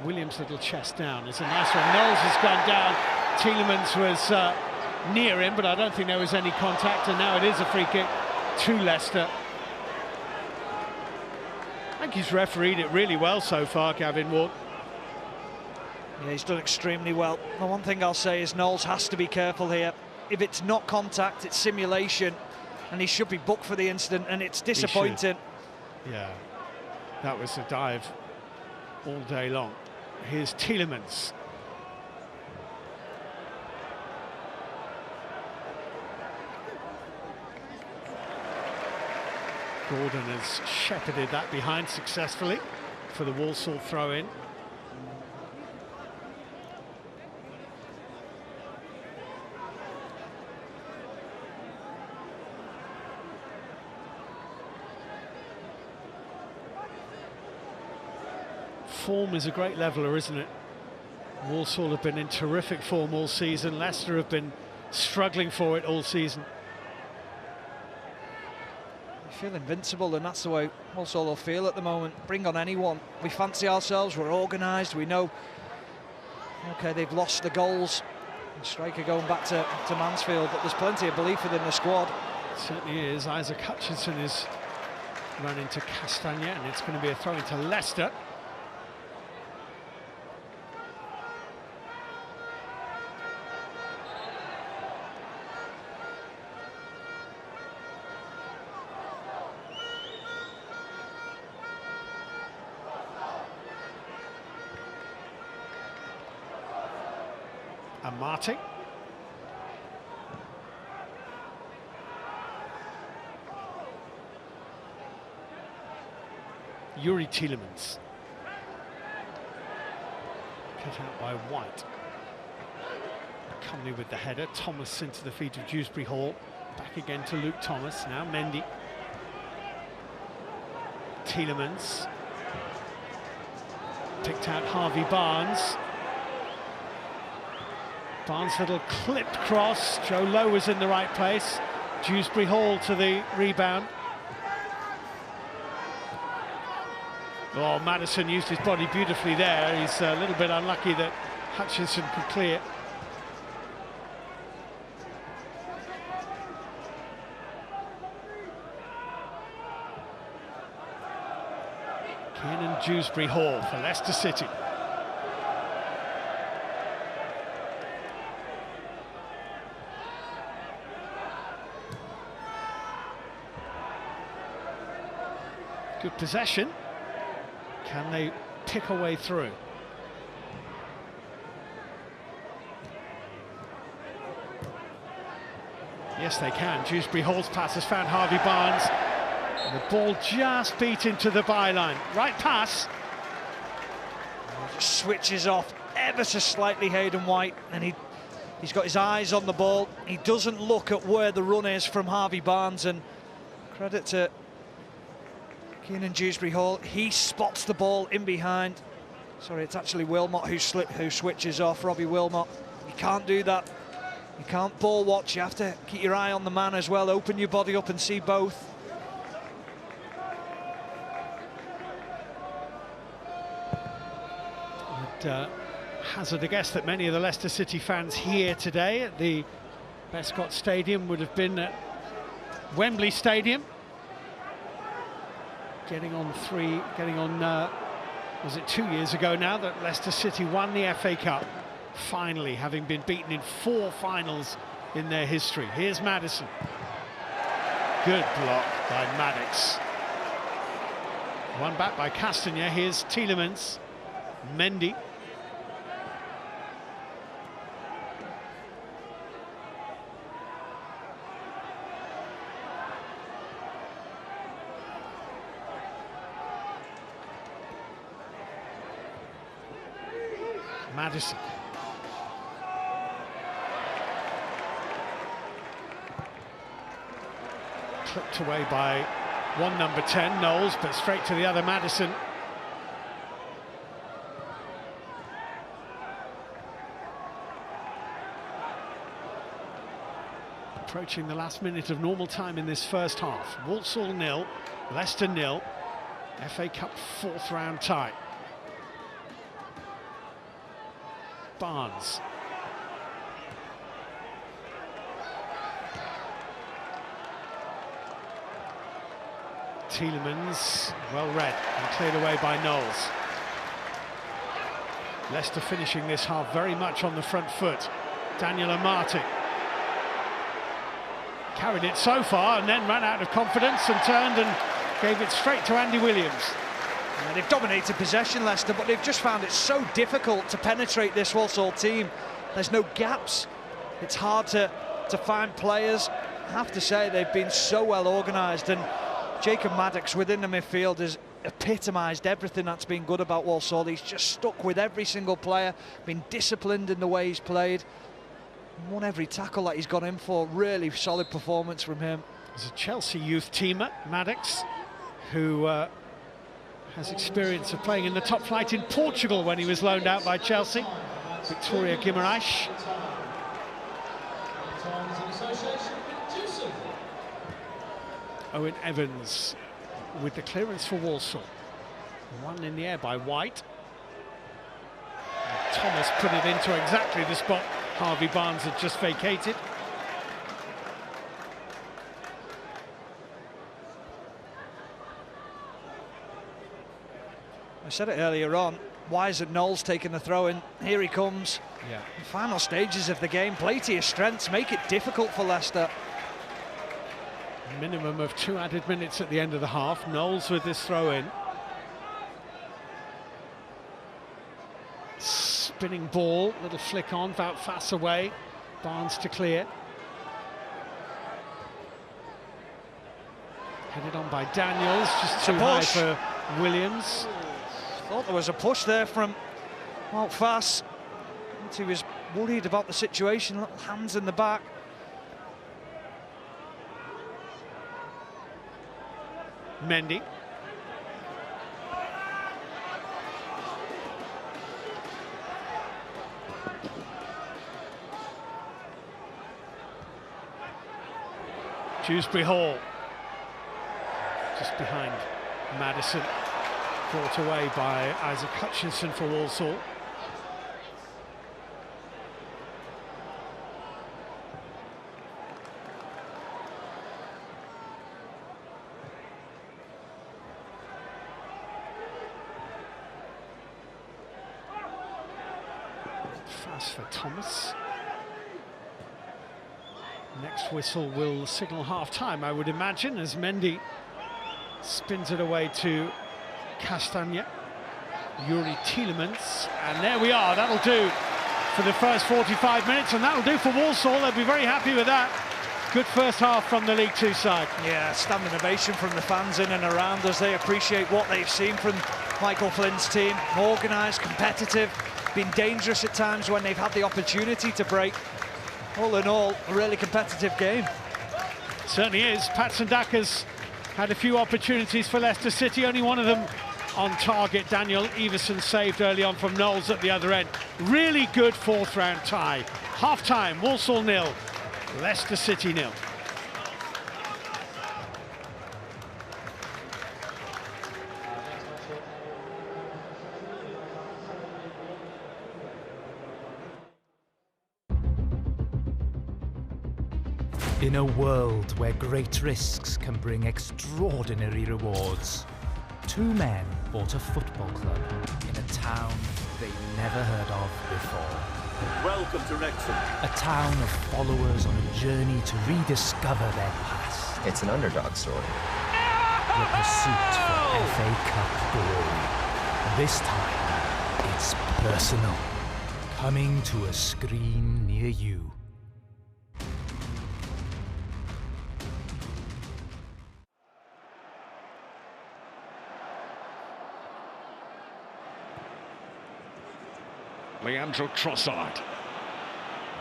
Williams' little chest down. It's a nice one. Knowles has gone down Tielemans was near him, but I don't think there was any contact, and now it is a free kick to Leicester. I think he's refereed it really well so far, Gavin Ward. Yeah, he's done extremely well. The one thing I'll say is Knowles has to be careful here. If it's not contact, it's simulation, and he should be booked for the incident, and it's disappointing. Yeah, that was a dive all day long. Here's Tielemans. Gordon has shepherded that behind successfully for the Walsall throw-in. Form is a great leveller, isn't it? Walsall have been in terrific form all season. Leicester have been struggling for it all season. We feel invincible, and that's the way Walsall will feel at the moment. Bring on anyone. We fancy ourselves, we're organised, we know. OK, they've lost the goals. And striker going back to Mansfield, but there's plenty of belief within the squad. It certainly is. Isaac Hutchinson is run into Castagna, and it's going to be a throw into Leicester. And Martin. Yuri Tielemans. Cut out by White. Comely with the header. Thomas into the feet of Dewsbury Hall. Back again to Luke Thomas. Now Mendy. Tielemans. Picked out Harvey Barnes. Barnes' little clipped cross. Joe Lowe was in the right place. Dewsbury Hall to the rebound. Oh, Maddison used his body beautifully there. He's a little bit unlucky that Hutchinson could clear. Kiernan Dewsbury Hall for Leicester City. Good possession. Can they pick a way through? Yes, they can. Dewsbury Hall's pass has found Harvey Barnes. And the ball just beat into the byline. Right pass. Just switches off ever so slightly, Hayden White, and he's got his eyes on the ball. He doesn't look at where the run is from Harvey Barnes, and credit to Kiernan Dewsbury Hall. He spots the ball in behind. Sorry, it's actually Wilmot who switches off. Robbie Wilmot. You can't do that. You can't ball watch. You have to keep your eye on the man as well. Open your body up and see both. I'd hazard a guess that many of the Leicester City fans here today at the Bescott Stadium would have been at Wembley Stadium. Was it 2 years ago now that Leicester City won the FA Cup, finally, having been beaten in 4 finals in their history. Here's Maddison. Good block by Maddox. One back by Castagna. Here's Tielemans. Mendy. Maddison. Clipped away by one number 10, Knowles, but straight to the other, Maddison. Approaching the last minute of normal time in this first half. Walsall 0, Leicester 0. FA Cup 4th round tie. Barnes. Tielemans, well read and cleared away by Knowles. Leicester finishing this half very much on the front foot. Daniel Amati carried it so far and then ran out of confidence and turned and gave it straight to Andy Williams. Yeah, they've dominated possession, Leicester, but they've just found it so difficult to penetrate this Walsall team. There's no gaps. It's hard to find players. I have to say they've been so well organised, and Jacob Maddox within the midfield has epitomised everything that's been good about Walsall. He's just stuck with every single player, been disciplined in the way he's played, won every tackle that he's gone in for. Really solid performance from him. He's a Chelsea youth teamer, Maddox, who has experience of playing in the top flight in Portugal when he was loaned out by Chelsea. Victoria Guimarães. Owen Evans with the clearance for Walsall. One in the air by White. And Thomas put it into exactly the spot Harvey Barnes had just vacated. I said it earlier on, why isn't Knowles taking the throw in? Here he comes. Yeah. The final stages of the game, play to your strengths, make it difficult for Leicester. Minimum of 2 added minutes at the end of the half. Knowles with this throw in. Spinning ball, little flick on, Wout Fass away. Barnes to clear. Headed on by Daniels, just too high for Williams. Thought there was a push there from Wout Fass. He was worried about the situation, little hands in the back. Mendy. Dewsbury Hall. Just behind Madison. Brought away by Isaac Hutchinson for Walsall. Fast for Thomas. Next whistle will signal half-time, I would imagine, as Mendy spins it away to Castagna. Yuri Tielemans, and there we are. That'll do for the first 45 minutes, and that'll do for Walsall. They'll be very happy with that. Good first half from the League Two side. Yeah, standing ovation from the fans in and around as they appreciate what they've seen from Michael Flynn's team. Organised, competitive, been dangerous at times when they've had the opportunity to break. All in all, a really competitive game. Certainly is. Patson Daka's had a few opportunities for Leicester City, only one of them on target. Daniel Everson saved early on from Knowles at the other end. Really good fourth round tie. Half-time, Walsall 0, Leicester City 0. In a world where great risks can bring extraordinary rewards, 2 men bought a football club in a town they'd never heard of before. Welcome to Wrexham. A town of followers on a journey to rediscover their past. It's an underdog story. The pursuit for FA Cup glory. This time, it's personal. Coming to a screen near you. Leandro Trossard,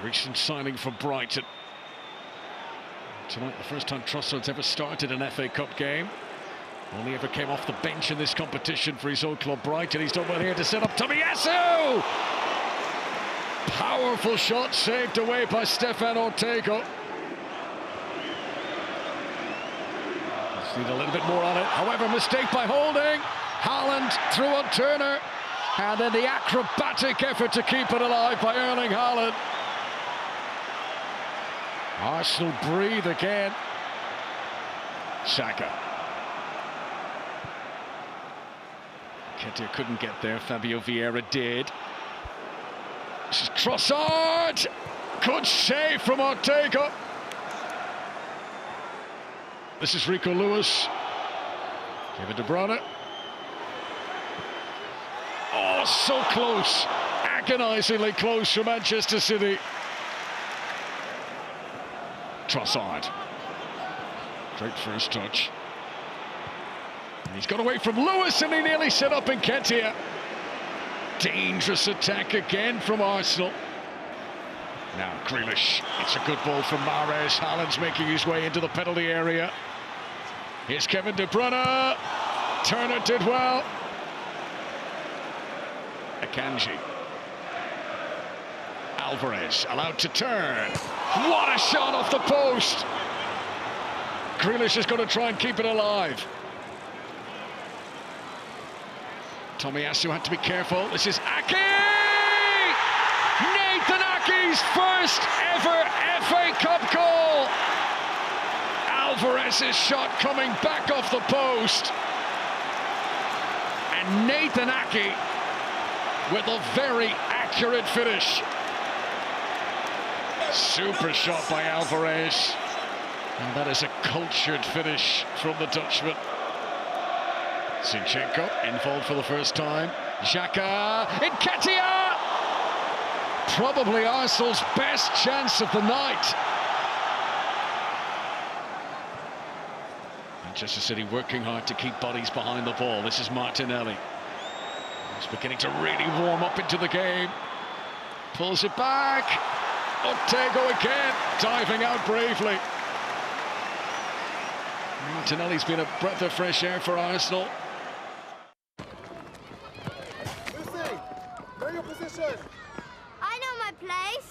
recent signing for Brighton. Tonight, the first time Trossard's ever started an FA Cup game. Only ever came off the bench in this competition for his old club Brighton. He's done well here to set up Tomiyasu! Powerful shot saved away by Stefan Ortega. Just need a little bit more on it. However, mistake by Holding. Haaland through on Turner. And then the acrobatic effort to keep it alive by Erling Haaland. Arsenal breathe again. Saka. Nketiah couldn't get there, Fabio Vieira did. This is Trossard! Good save from Ortega. This is Rico Lewis. Kevin De Bruyne. Oh, so close. Agonisingly close for Manchester City. Trossard. Great first touch. And he's got away from Lewis and he nearly set up Nketiah. Dangerous attack again from Arsenal. Now Grealish. It's a good ball from Mahrez. Haaland's making his way into the penalty area. Here's Kevin De Bruyne. Turner did well. Akanji. Alvarez allowed to turn. What a shot off the post! Grealish is going to try and keep it alive. Tomiyasu had to be careful. This is Ake! Nathan Ake's first ever FA Cup goal! Alvarez's shot coming back off the post. And Nathan Ake with a very accurate finish. Super shot by Alvarez. And that is a cultured finish from the Dutchman. Zinchenko involved for the first time. Xhaka, Nketiah! Probably Arsenal's best chance of the night. Manchester City working hard to keep bodies behind the ball. This is Martinelli. He's beginning to really warm up into the game. Pulls it back. Ortega again, diving out bravely. Martinelli's been a breath of fresh air for Arsenal. Lucy, know your position. I know my place.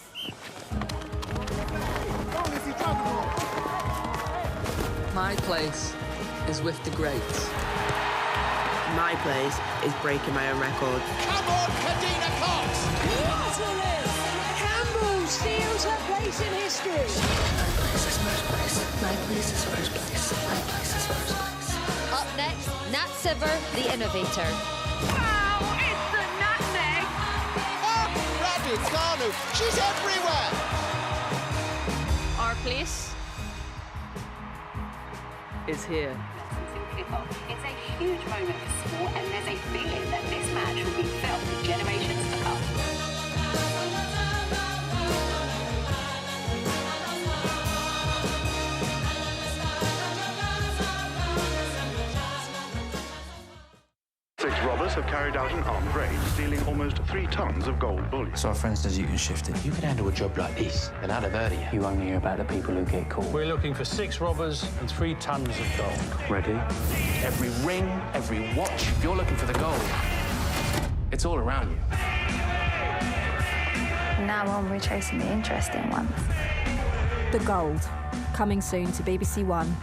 Go, Lucy, drop the ball. My place is with the greats. My place is breaking my own record. Come on, Kadina Cox! Campbell steals her place in history. My place is first place. My place is first place. My place is first place. Up next, Nat Siver, the innovator. Wow, it's the nutmeg! Ah, Rabbit, Garnu, she's everywhere! Our place Is here. It's a huge moment for sport, and there's a feeling that this match will be felt for generations to come. Six robbers have carried out an armed raid, stealing almost 3 tons of gold bullion. So our friend says you can shift it. You can handle a job like this, and I'd have heard of you. You only hear about the people who get caught. We're looking for 6 robbers and 3 tons of gold. Ready? Every ring, every watch, if you're looking for the gold, it's all around you. From now on, we're chasing the interesting ones. The Gold, coming soon to BBC One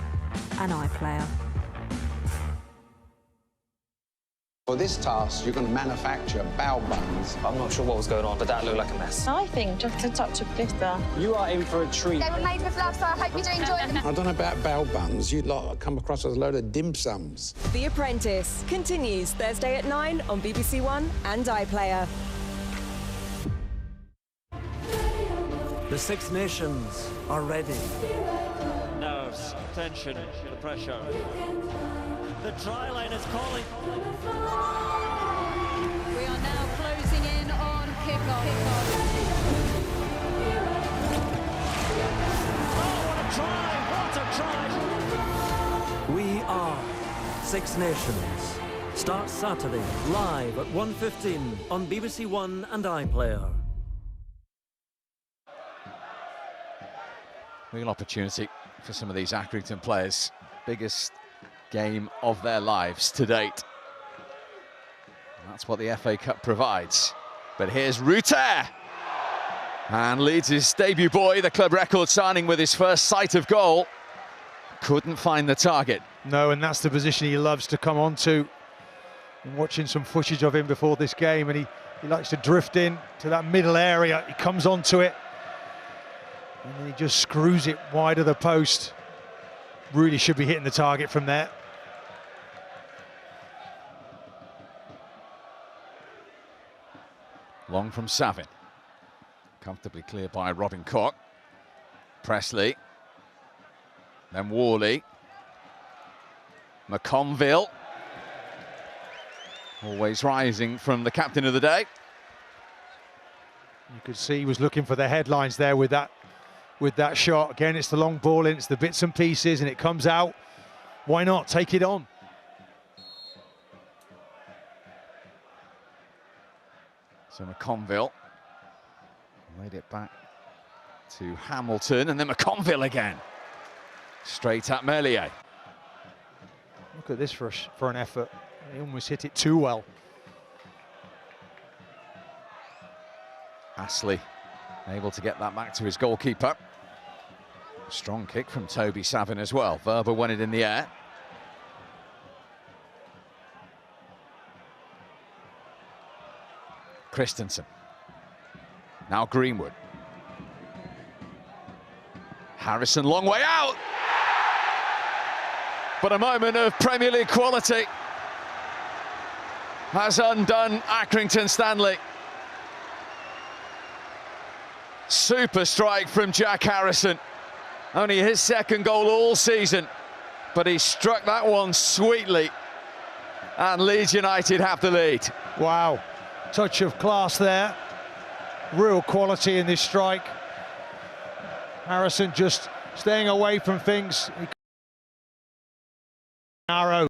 and iPlayer. For this task, you're going to manufacture bao buns. I'm not sure what was going on, but that looked like a mess. I think just a touch of glitter. You are in for a treat. They were made with love, so I hope you do enjoy them. I don't know about bao buns. You'd like come across as a load of dim sums. The Apprentice continues Thursday at 9 on BBC One and iPlayer. The Six Nations are ready. Nerves, tension, the pressure. The try line is calling. We are now closing in on kickoff. Oh, what a try! What a try! We are Six Nations. Starts Saturday, live at 1:15 on BBC One and iPlayer. Real opportunity for some of these Accrington players. Biggest game of their lives to date. And that's what the FA Cup provides. But here's Ruter. And Leeds' debut boy, the club record signing with his first sight of goal. Couldn't find the target. No, and that's the position he loves to come onto. I'm watching some footage of him before this game, and he likes to drift in to that middle area. He comes onto it, and then he just screws it wide of the post. Really should be hitting the target from there. Long from Savin. Comfortably cleared by Robin Koch. Presley. Then Worley. McConville. Always rising from the captain of the day. You could see he was looking for the headlines there with that shot. Again, it's the long ball in, it's the bits and pieces, and it comes out. Why not? Take it on. So McConville laid it back to Hamilton, and then McConville again. Straight at Meslier. Look at this for an effort. He almost hit it too well. Astley able to get that back to his goalkeeper. Strong kick from Toby Savin as well. Verba won it in the air. Christensen. Now Greenwood. Harrison, long way out. But a moment of Premier League quality has undone Accrington Stanley. Super strike from Jack Harrison. Only his second goal all season, but he struck that one sweetly. And Leeds United have the lead. Wow, touch of class there. Real quality in this strike. Harrison just staying away from things. Narrow.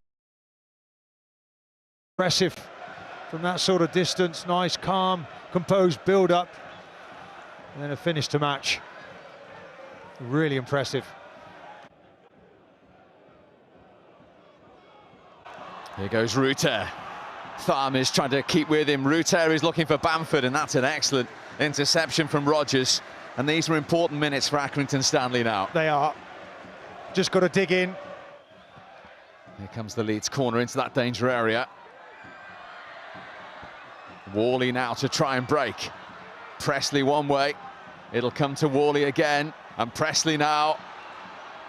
Impressive from that sort of distance. Nice, calm, composed build-up. And then a finish to match. Really impressive. Here goes Ruter. Thumb is trying to keep with him. Ruter is looking for Bamford, and that's an excellent interception from Rodgers. And these are important minutes for Accrington Stanley now. They are. Just got to dig in. Here comes the Leeds corner into that danger area. Worley now to try and break. Presley one way. It'll come to Worley again. And Presley now.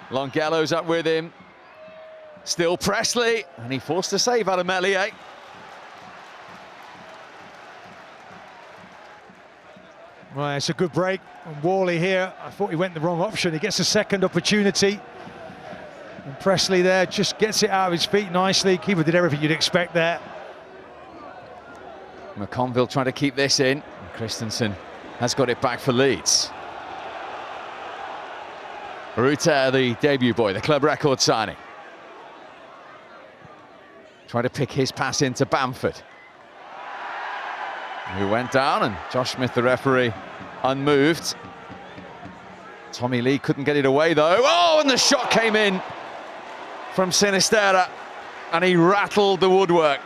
Longello's up with him. Still Presley. And he forced a save out of Meslier. Well, it's a good break. And Worley here, I thought he went the wrong option. He gets a second opportunity. And Presley there just gets it out of his feet nicely. Keeper did everything you'd expect there. McConville trying to keep this in. Christensen has got it back for Leeds. Ruter, the debut boy, the club record signing. Trying to pick his pass into Bamford, who went down, and Josh Smith, the referee, unmoved. Tommy Lee couldn't get it away though. Oh, and the shot came in from Sinisterra, and he rattled the woodwork.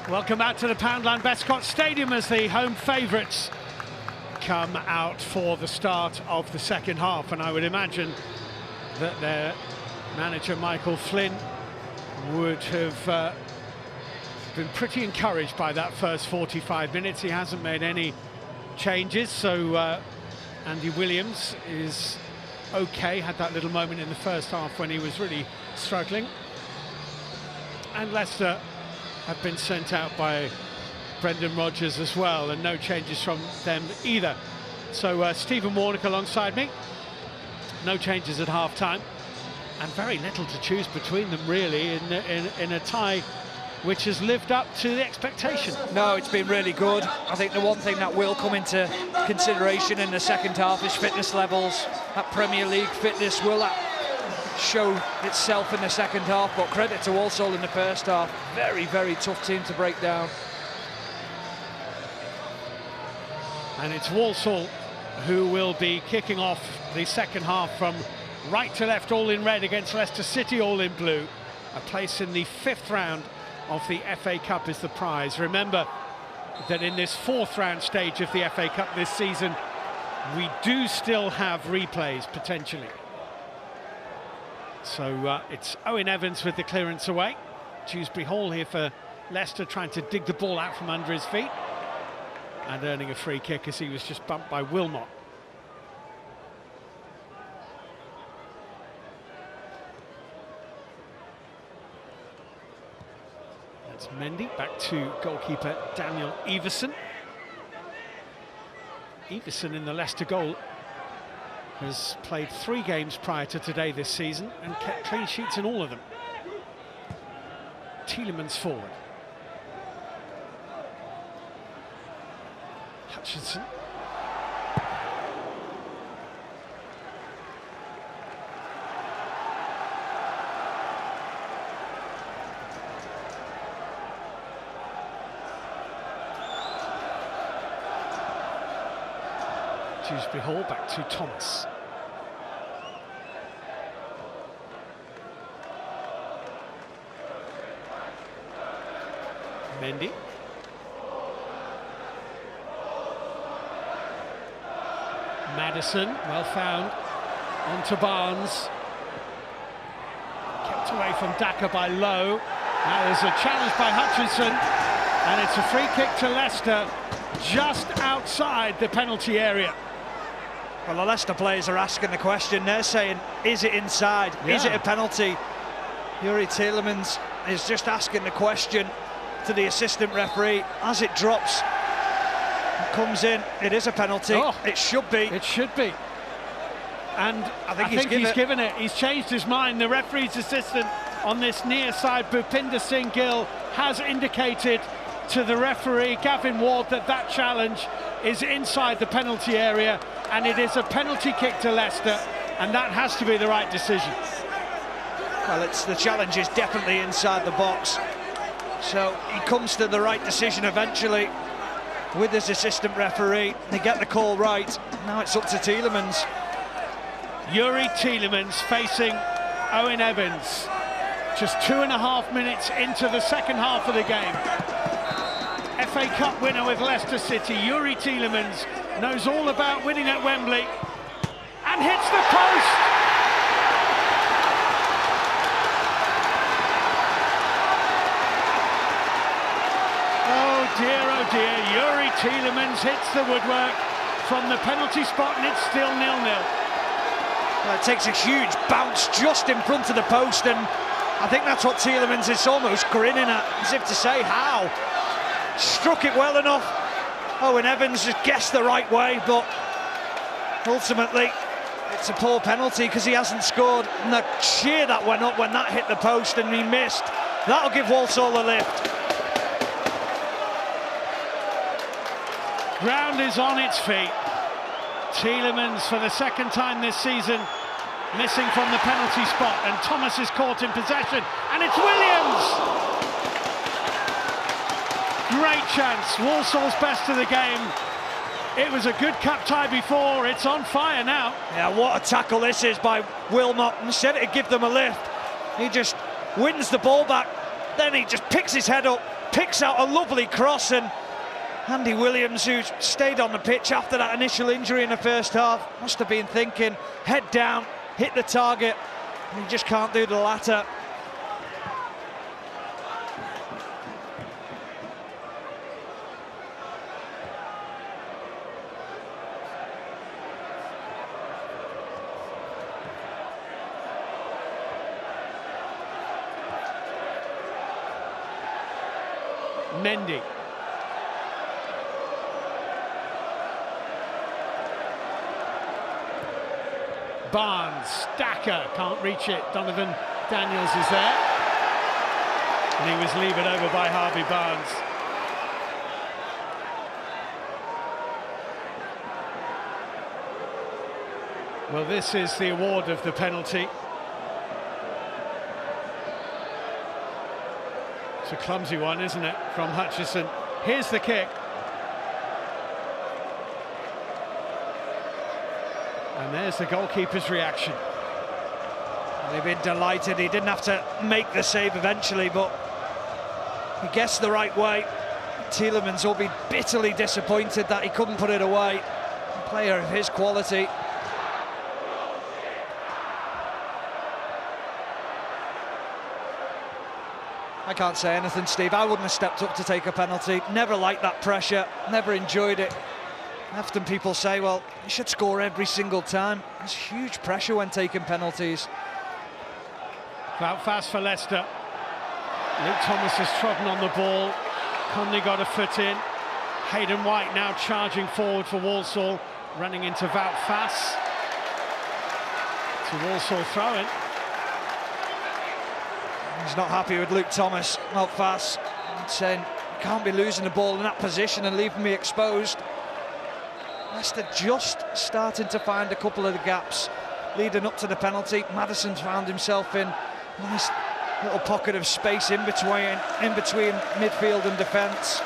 Welcome back to the Poundland Bescot Stadium as the home favourites come out for the start of the second half, and I would imagine that their manager Michael Flynn would have been pretty encouraged by that first 45 minutes. He hasn't made any changes, so Andy Williams is okay, had that little moment in the first half when he was really struggling. And Leicester have been sent out by Brendan Rodgers as well, and no changes from them either. So Stephen Warnock alongside me, no changes at half-time, and very little to choose between them really in a tie which has lived up to the expectation. No, it's been really good. I think the one thing that will come into consideration in the second half is fitness levels. That Premier League fitness will show itself in the second half, but credit to Walsall in the first half. Very, very tough team to break down. And it's Walsall who will be kicking off the second half from right to left, all in red, against Leicester City, all in blue. A place in the 5th round of the FA Cup is the prize. Remember that in this 4th round stage of the FA Cup this season, we do still have replays potentially. So it's Owen Evans with the clearance away. Dewsbury Hall here for Leicester, trying to dig the ball out from under his feet and earning a free kick as he was just bumped by Wilmot. That's Mendy, back to goalkeeper Daniel Everson. Everson in the Leicester goal has played 3 games prior to today this season and kept clean sheets in all of them. Tielemans forward. Hutchinson. Dewsbury Hall, back to Thomas. Mendy. Madison, well found, onto Barnes. Kept away from Daka by Lowe. Now there's a challenge by Hutchinson, and it's a free kick to Leicester, just outside the penalty area. Well, the Leicester players are asking the question. They're saying, is it inside? Yeah. Is it a penalty? Yuri Tielemans is just asking the question to the assistant referee. As it drops, it comes in, it is a penalty. Oh, it should be. It should be. And I think he's given it. He's changed his mind. The referee's assistant on this near side, Bhupinder Singh Gill, has indicated to the referee, Gavin Ward, that that challenge is inside the penalty area, and it is a penalty kick to Leicester, and that has to be the right decision. Well, the challenge is definitely inside the box, so he comes to the right decision eventually with his assistant referee. They get the call right. Now it's up to Tielemans. Yuri Tielemans facing Owen Evans, just 2.5 minutes into the second half of the game. FA Cup winner with Leicester City, Yuri Tielemans knows all about winning at Wembley and hits the post. Oh dear, Yuri Tielemans hits the woodwork from the penalty spot, and it's still 0-0. Well, it takes a huge bounce just in front of the post, and I think that's what Tielemans is almost grinning at, as if to say, how? struck it well enough. Owen Evans just guessed the right way, but ultimately it's a poor penalty because he hasn't scored. And the cheer that went up when that hit the post and he missed, that'll give Walsall a lift. Ground is on its feet. Tielemans, for the second time this season, missing from the penalty spot, and Thomas is caught in possession, and it's Williams! Great chance, Walsall's best of the game. It was a good cup tie before, it's on fire now. Yeah, what a tackle this is by Wilmot. Instead of give them a lift, he just wins the ball back, then he just picks his head up, picks out a lovely cross, and Andy Williams, who stayed on the pitch after that initial injury in the first half, must have been thinking, head down, hit the target, and he just can't do the latter. Mendy. Barnes, Stacker, can't reach it. Donovan Daniels is there. And he was levered over by Harvey Barnes. Well, this is the award of the penalty. It's a clumsy one, isn't it, from Hutchison. Here's the kick. And there's the goalkeeper's reaction. They've been delighted. He didn't have to make the save eventually, but he guessed the right way. Tielemans will be bitterly disappointed that he couldn't put it away. A player of his quality. I can't say anything, Steve. I wouldn't have stepped up to take a penalty. Never liked that pressure, never enjoyed it. Often people say, well, you should score every single time. There's huge pressure when taking penalties. Out fast for Leicester. Luke Thomas has trodden on the ball. Conley got a foot in. Hayden White now charging forward for Walsall, running into Wout Faes. It's a Walsall throw-in. He's not happy with Luke Thomas. Wout Faes saying, you can't be losing the ball in that position and leaving me exposed. Leicester just starting to find a couple of the gaps leading up to the penalty. Maddison's found himself in a nice little pocket of space in between midfield and defence.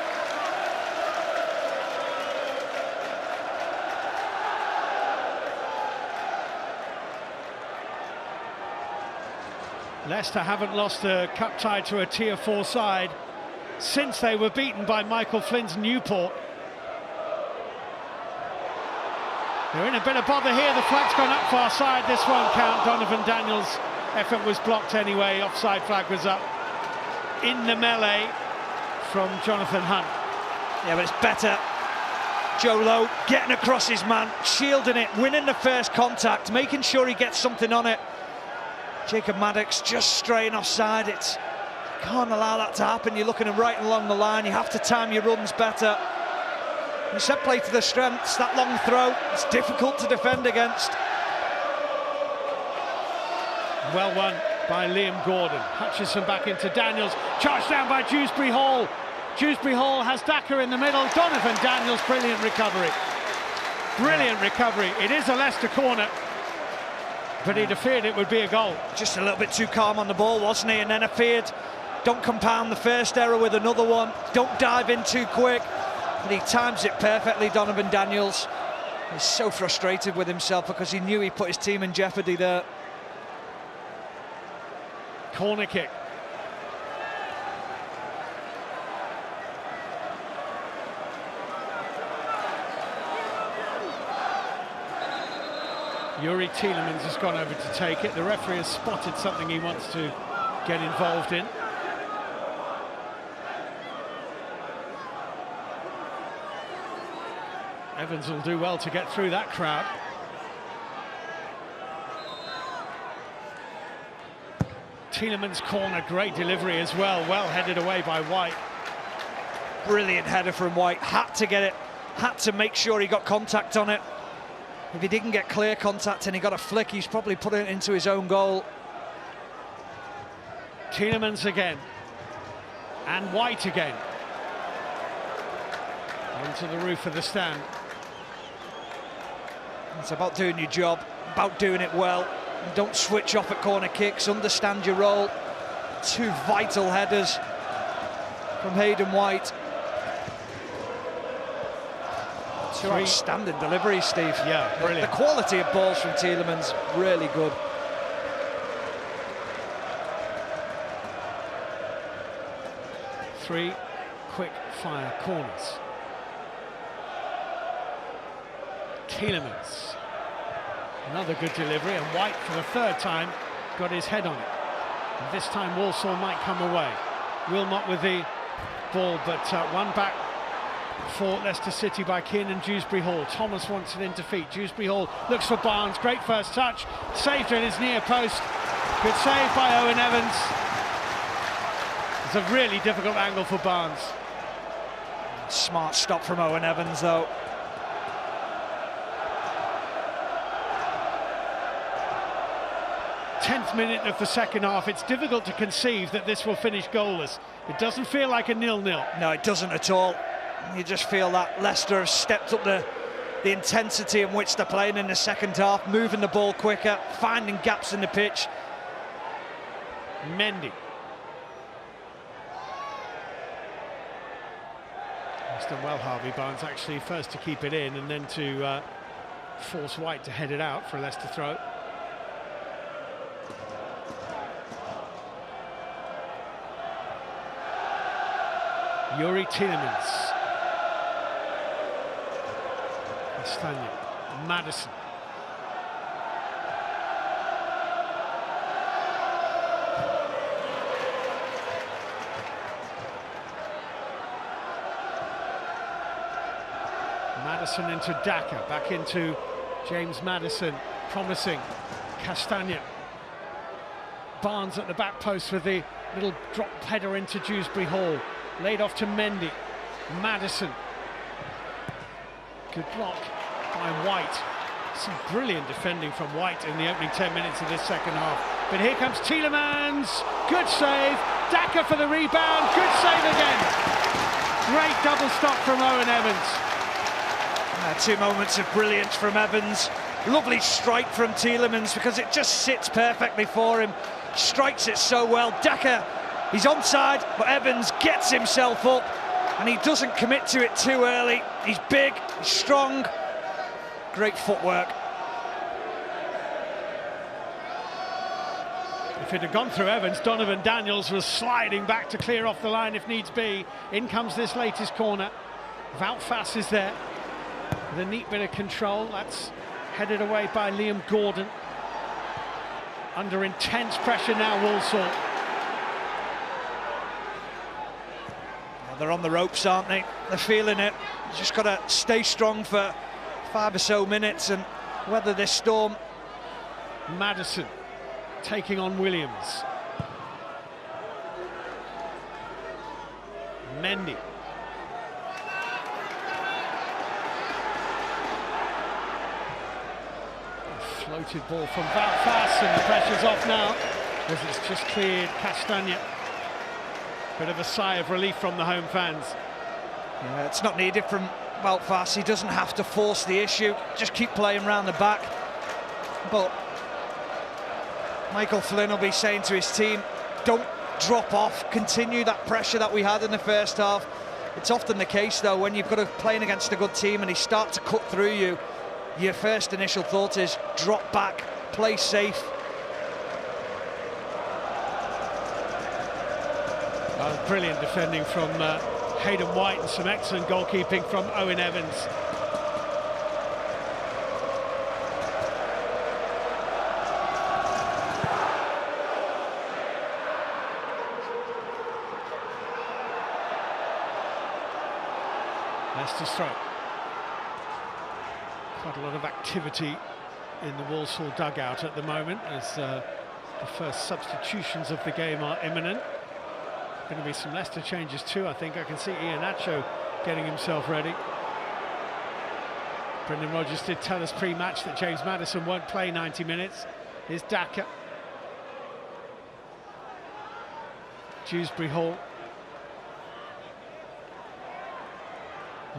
Leicester haven't lost a cup tie to a Tier 4 side since they were beaten by Michael Flynn's Newport. They're in a bit of bother here. The flag's gone up far side. This won't count. Donovan Daniels' effort was blocked anyway. Offside flag was up in the melee from Jonathan Hunt. Yeah, but it's better. Joe Lowe getting across his man, shielding it, winning the first contact, making sure he gets something on it. Jacob Maddox just straying offside. You can't allow that to happen. You're looking right along the line. You have to time your runs better. You said play to the strengths. That long throw, it's difficult to defend against. Well won by Liam Gordon. Hutchison back into Daniels. Charged down by Dewsbury Hall. Dewsbury Hall has Daka in the middle. Donovan Daniels, brilliant recovery. Brilliant recovery. It is a Leicester corner, but he'd have feared it would be a goal. Just a little bit too calm on the ball, wasn't he? And then I feared, don't compound the first error with another one. Don't dive in too quick. And he times it perfectly, Donovan Daniels. He's so frustrated with himself because he knew he put his team in jeopardy there. Corner kick. Yuri Tielemans has gone over to take it. The referee has spotted something he wants to get involved in. Evans will do well to get through that crowd. Tielemans' corner, great delivery as well. Well headed away by White. Brilliant header from White, had to get it, had to make sure he got contact on it. If he didn't get clear contact and he got a flick, he's probably put it into his own goal. Tielemans again, and White again. Onto the roof of the stand. It's about doing your job, about doing it well. Don't switch off at corner kicks, understand your role. Two vital headers from Hayden White. Two outstanding deliveries, Steve. Yeah, brilliant. The quality of balls from Tielemans, really good. Three quick fire corners. Tielemans. Another good delivery, and White for the third time got his head on it. And this time Walsall might come away. Wilmot with the ball, but one back for Leicester City by Kiernan Dewsbury-Hall. Thomas wants it into feet. Dewsbury-Hall looks for Barnes. Great first touch. Saved at his near post. Good save by Owen Evans. It's a really difficult angle for Barnes. Smart stop from Owen Evans, though. Tenth minute of the second half. It's difficult to conceive that this will finish goalless. It doesn't feel like a 0-0. No, it doesn't at all. You just feel that Leicester have stepped up the intensity in which they're playing in the second half, moving the ball quicker, finding gaps in the pitch. Mendy. He's done well, Harvey Barnes, actually, first to keep it in and then to force White to head it out for a Leicester throw. Youri Tielemans. Castagna. Maddison. Maddison into Daka, back into James Maddison, promising. Castagna. Barnes at the back post with the little drop header into Dewsbury-Hall. Laid off to Mendy. Maddison. Good block by White. Some brilliant defending from White in the opening 10 minutes of this second half. But here comes Tielemans. Good save. Daka for the rebound. Good save again. Great double stop from Owen Evans. Two moments of brilliance from Evans. Lovely strike from Tielemans because it just sits perfectly for him. Strikes it so well. Daka, he's onside, but Evans gets himself up and he doesn't commit to it too early. He's big, he's strong. Great footwork. If it had gone through Evans, Donovan Daniels was sliding back to clear off the line if needs be. In comes this latest corner. Wout Faes is there with a neat bit of control. That's headed away by Liam Gordon. Under intense pressure now, Walsall. They're on the ropes, aren't they? They're feeling it. You've just got to stay strong for 5 or so minutes and weather this storm. Maddison taking on Williams. Mendy. A floated ball from Wout Faes, and the pressure's off now as it's just cleared Castagna. Bit of a sigh of relief from the home fans. Yeah, it's not needed from Wout Faes. He doesn't have to force the issue. Just keep playing around the back. But Michael Flynn will be saying to his team, don't drop off. Continue that pressure that we had in the first half. It's often the case, though, when you've got to playing against a good team and he starts to cut through you, your first initial thought is drop back, play safe. Brilliant defending from Hayden White and some excellent goalkeeping from Owen Evans. Leicester's throw. Quite a lot of activity in the Walsall dugout at the moment as the first substitutions of the game are imminent. Going to be some Leicester changes too, I think. I can see Iheanacho getting himself ready. Brendan Rodgers did tell us pre-match that James Maddison won't play 90 minutes. Here's Daka. Dewsbury Hall.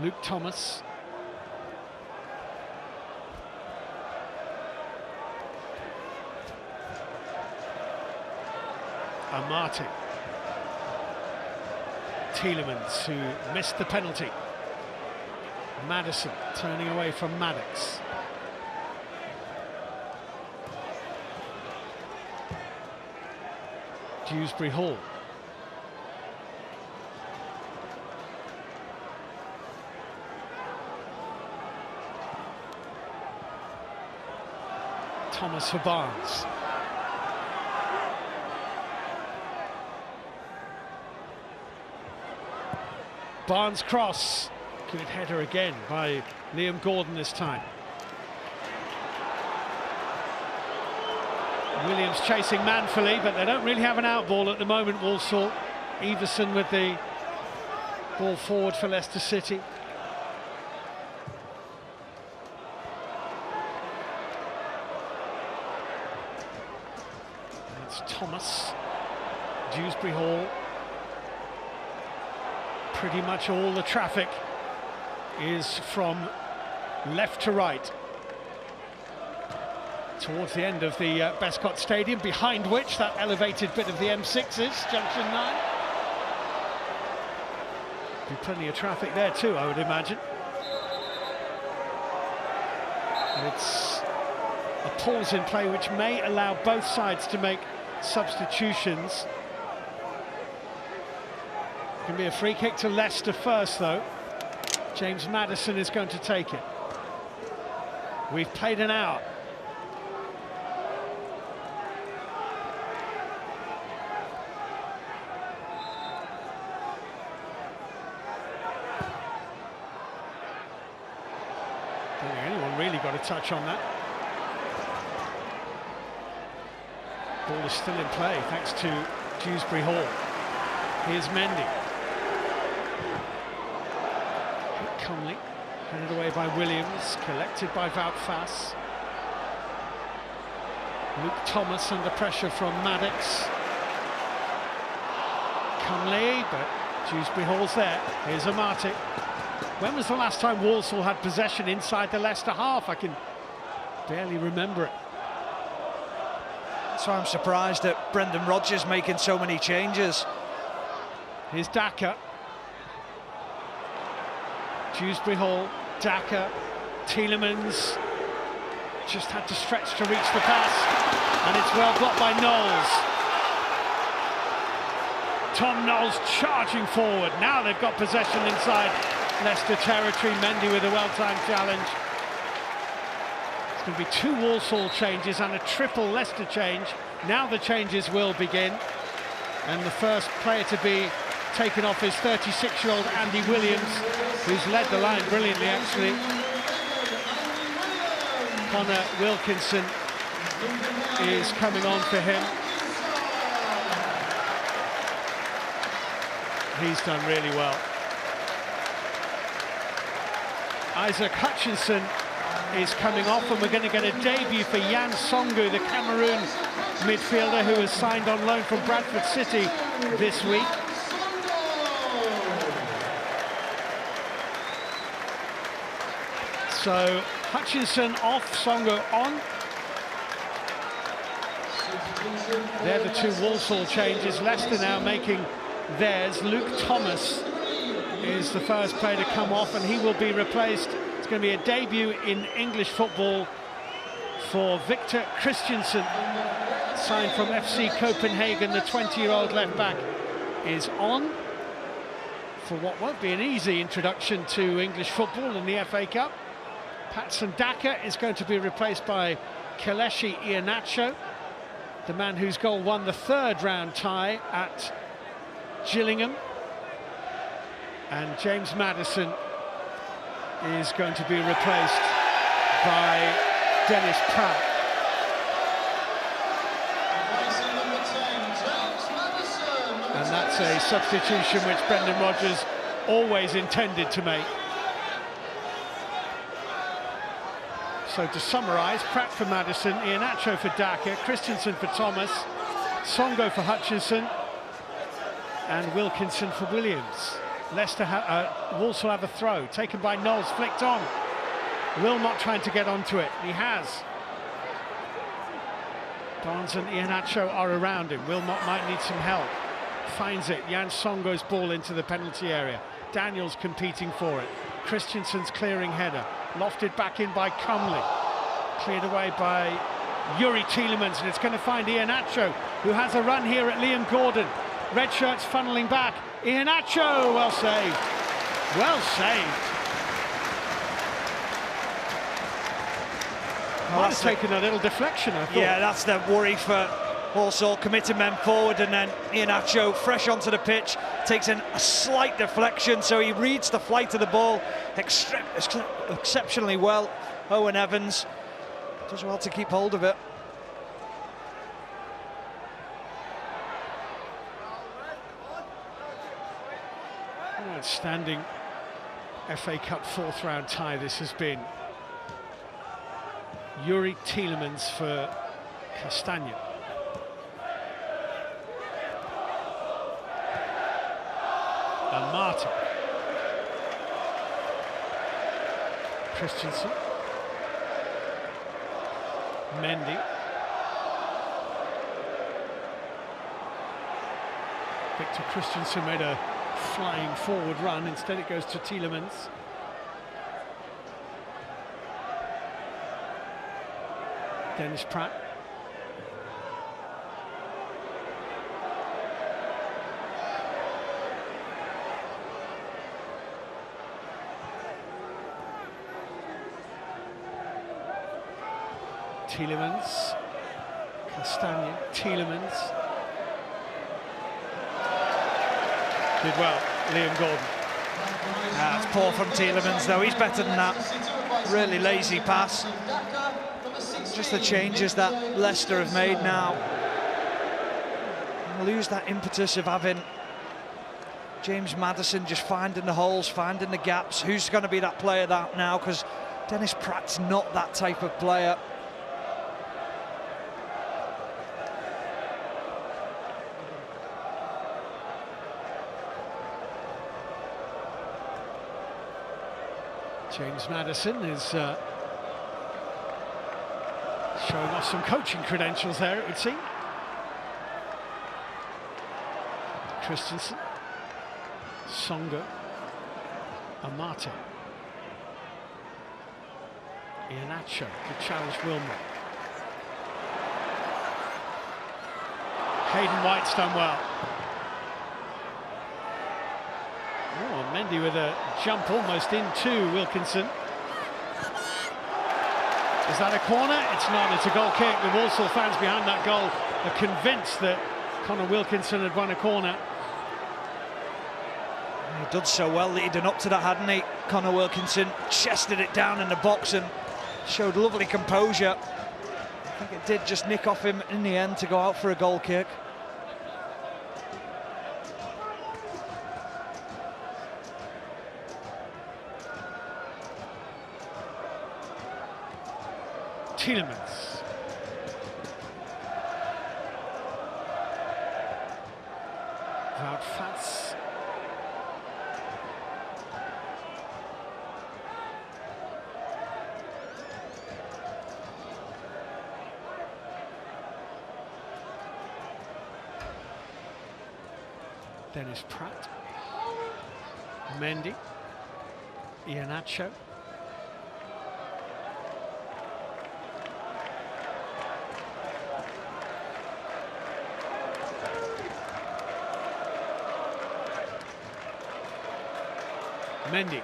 Luke Thomas. Amati. Tielemans, who missed the penalty. Maddison turning away from Maddox. Dewsbury Hall. Thomas for Barnes. Barnes cross. Good header again by Liam Gordon this time. Williams chasing manfully, but they don't really have an out ball at the moment, Walsall. Everson with the ball forward for Leicester City. It's Thomas. Dewsbury Hall. Pretty much all the traffic is from left to right towards the end of the Bescott Stadium, behind which that elevated bit of the M6 is, Junction 9. Be plenty of traffic there too, I would imagine. And it's a pause in play which may allow both sides to make substitutions. Can be a free kick to Leicester first, though. James Maddison is going to take it. We've played an hour. Don't think anyone really got a touch on that. Ball is still in play thanks to Dewsbury Hall. Here's Mendy. Conley, headed away by Williams, collected by Wout Faes. Luke Thomas under pressure from Maddox. Conley, but Dewsbury Hall's there. Here's Amati. When was the last time Walsall had possession inside the Leicester half? I can barely remember it. So I'm surprised at Brendan Rodgers making so many changes. Here's Daka. Dewsbury Hall, Daka, Tielemans just had to stretch to reach the pass, and it's well blocked by Knowles. Tom Knowles charging forward. Now they've got possession inside Leicester territory. Mendy with a well-timed challenge. It's going to be two Walsall changes and a triple Leicester change. Now the changes will begin, and the first player to be taken off is 36-year-old Andy Williams, who's led the line brilliantly, actually. Connor Wilkinson is coming on for him. He's done really well. Isaac Hutchinson is coming off, and we're going to get a debut for Yan Songu, the Cameroon midfielder who was signed on loan from Bradford City this week. So Hutchinson off, Songo on. They're the two Walsall changes. Leicester now making theirs. Luke Thomas is the first player to come off, and he will be replaced. It's going to be a debut in English football for Victor Christiansen, signed from FC Copenhagen. The 20-year-old left-back is on for what won't be an easy introduction to English football in the FA Cup. Patson Daka is going to be replaced by Kelechi Iheanacho, the man whose goal won the third round tie at Gillingham. And James Maddison is going to be replaced by Dennis Pratt. And that's a substitution which Brendan Rodgers always intended to make. So to summarise, Pratt for Maddison, Iheanacho for Daka, Christensen for Thomas, Songo for Hutchinson, and Wilkinson for Williams. Leicester, Walsall have a throw, taken by Knowles, flicked on. Wilmot trying to get onto it, he has. Barnes and Iheanacho are around him. Wilmot might need some help. Finds it, Jan Songo's ball into the penalty area. Daniels competing for it. Christensen's clearing header. Lofted back in by Cumley. Cleared away by Yuri Tielemans, and it's going to find Iheanacho, who has a run here at Liam Gordon. Red shirts funneling back. Iheanacho, well saved. Well saved. Well, that's taken a little deflection, I thought. Yeah, that's the worry for Walsall, committing men forward, and then Iheanacho, fresh onto the pitch, takes a slight deflection, so he reads the flight of the ball exceptionally well. Owen Evans does well to keep hold of it. Outstanding FA Cup fourth round tie this has been. Yuri Tielemans for Castagna. And Martin. Christensen. Mendy. Victor Christensen made a flying forward run, instead it goes to Tielemans. Dennis Pratt. Tielemans, Castagna, Tielemans. Did well, Liam Gordon. That's poor from Tielemans, though. He's better than that. Really lazy pass. Just the changes that Leicester have made now. Lose that impetus of having James Maddison just finding the holes, finding the gaps. Who's going to be that player that now? Because Dennis Pratt's not that type of player. James Maddison is showing off some coaching credentials there, it would seem. Christensen, Songo, Amate, Iheanacho to challenge Wilmot. Hayden White's done well. Oh, Mendy with a jump almost into Wilkinson. Is that a corner? It's not, it's a goal kick. The Walsall fans behind that goal are convinced that Connor Wilkinson had won a corner. He done so well leading up to that, hadn't he? Connor Wilkinson chested it down in the box and showed lovely composure. I think it did just nick off him in the end to go out for a goal kick. Tielemans. Wout Fats. Dennis Pratt. Mendy. Iheanacho. Mendy.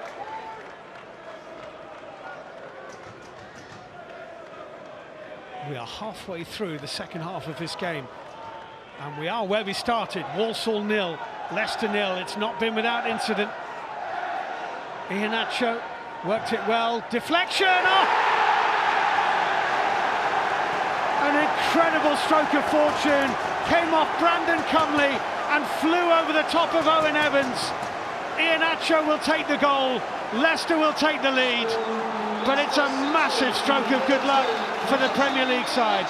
We are halfway through the second half of this game, and we are where we started. Walsall 0, Leicester 0. It's not been without incident. Iheanacho worked it well. Deflection! Oh! An incredible stroke of fortune came off Brandon Cumley and flew over the top of Owen Evans. Iheanacho will take the goal, Leicester will take the lead, but it's a massive stroke of good luck for the Premier League side.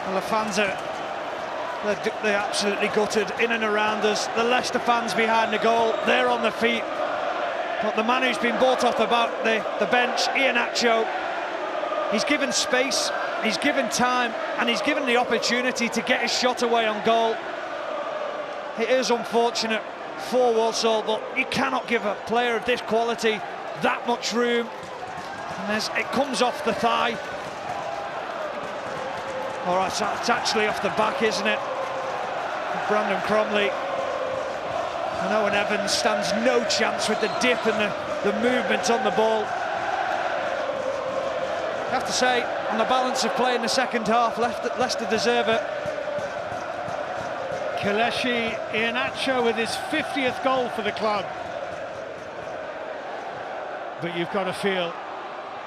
Well, the fans are they're absolutely gutted in and around us. The Leicester fans behind the goal, they're on their feet. But the man who's been brought off the bench, Iheanacho, he's given space, he's given time, and he's given the opportunity to get his shot away on goal. It is unfortunate for Walsall, but you cannot give a player of this quality that much room. And it comes off the thigh. All right, so it's actually off the back, isn't it? Brandon Cromley. And Owen Evans stands no chance with the dip and the movement on the ball. I have to say, on the balance of play in the second half, Leicester deserve it. Kelechi Iheanacho with his 50th goal for the club. But you've got to feel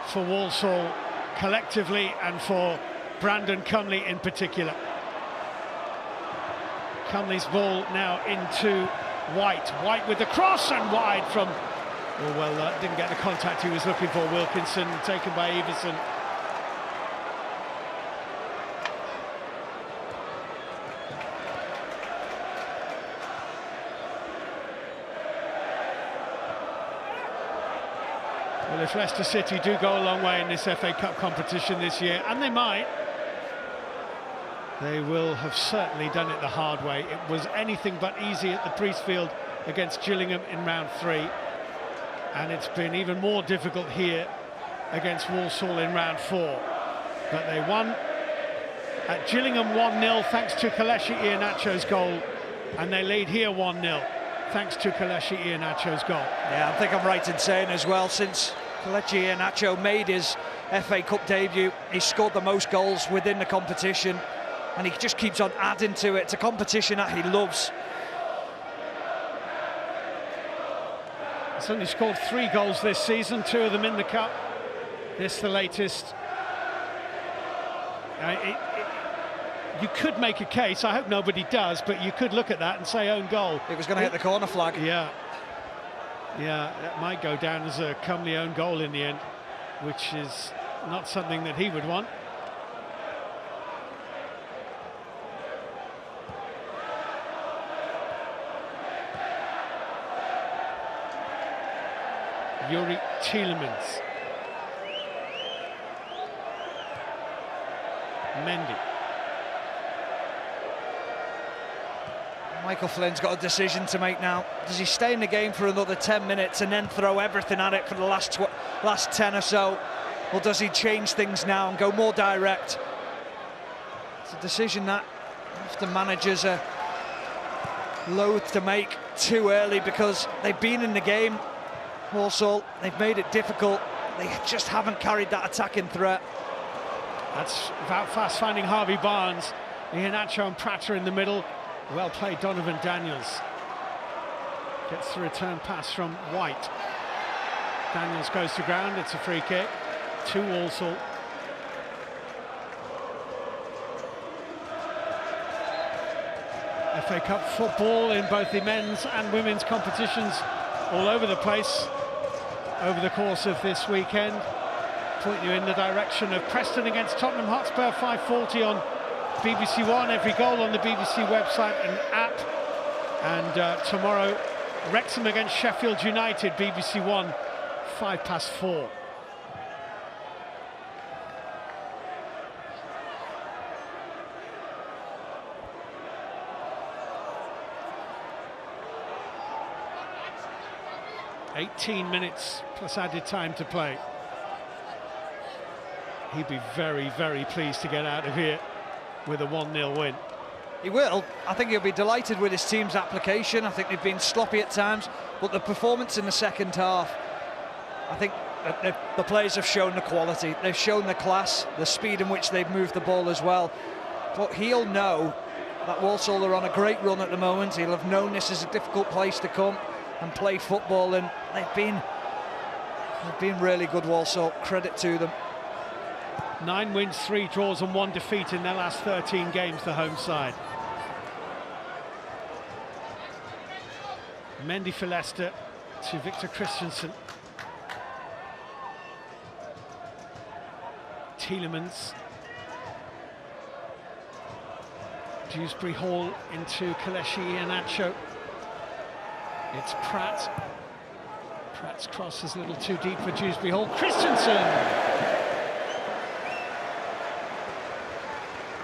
for Walsall collectively and for Brandon Cromley in particular. Cromley's ball now into White. White with the cross and wide from... Oh, well, didn't get the contact he was looking for. Wilkinson taken by Everson. Well, if Leicester City do go a long way in this FA Cup competition this year, and they might, they will have certainly done it the hard way. It was anything but easy at the Priestfield against Gillingham in round 3. And it's been even more difficult here against Walsall in round 4. But they won at Gillingham 1-0 thanks to Kelechi Iheanacho's goal. And they lead here 1-0 thanks to Kelechi Iheanacho's goal. Yeah, I think I'm right in saying as well, since Kelechi Iheanacho made his FA Cup debut, he scored the most goals within the competition. And he just keeps on adding to it. It's a competition that he loves. He's only scored 3 goals this season, 2 of them in the Cup. This the latest. You could make a case, I hope nobody does, but you could look at that and say own goal. It was going to hit the corner flag. Yeah. Yeah, that might go down as a Cromley own goal in the end, which is not something that he would want. Yuri Tielemans. Mendy. Michael Flynn's got a decision to make now. Does he stay in the game for another 10 minutes and then throw everything at it for the last 10 or so? Or does he change things now and go more direct? It's a decision that often managers are loath to make too early because they've been in the game. Walsall, they've made it difficult. They just haven't carried that attacking threat. That's about fast finding Harvey Barnes. Iheanacho and Prater in the middle. Well played, Donovan Daniels. Gets the return pass from White. Daniels goes to ground, it's a free kick to Walsall. FA Cup football in both the men's and women's competitions all over the place over the course of this weekend. Point you in the direction of Preston against Tottenham Hotspur, 5:40 on BBC One. Every goal on the BBC website and app. And tomorrow, Wrexham against Sheffield United, BBC One, 4:05. 18 minutes plus added time to play. He'd be very, very pleased to get out of here with a 1-0 win. He will. I think he'll be delighted with his team's application. I think they've been sloppy at times, but the performance in the second half, I think the players have shown the quality. They've shown the class, the speed in which they've moved the ball as well. But he'll know that Walsall are on a great run at the moment. He'll have known this is a difficult place to come and play football, and they've been really good, Walsall. Credit to them. 9 wins, 3 draws and 1 defeat in their last 13 games, the home side. Mendy for Leicester to Victor Christensen. Tielemans. Dewsbury Hall into Kelechi Iheanacho. It's Pratt. Pratt's cross is a little too deep for Dewsbury Hall. Christensen!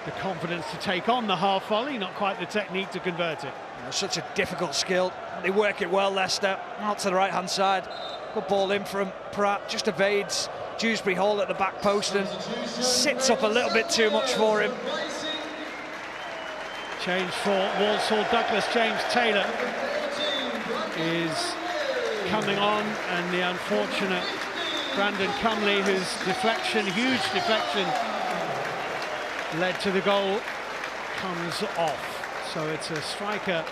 The confidence to take on the half volley, not quite the technique to convert it. Such a difficult skill. They work it well, Leicester. Out to the right-hand side. Good ball in from Pratt. Just evades Dewsbury Hall at the back post and sits up a little bit too much for him. Change for Walsall. Douglas James Taylor is coming on, and the unfortunate Brandon Cumley, whose deflection, huge deflection, led to the goal, comes off. So it's a striker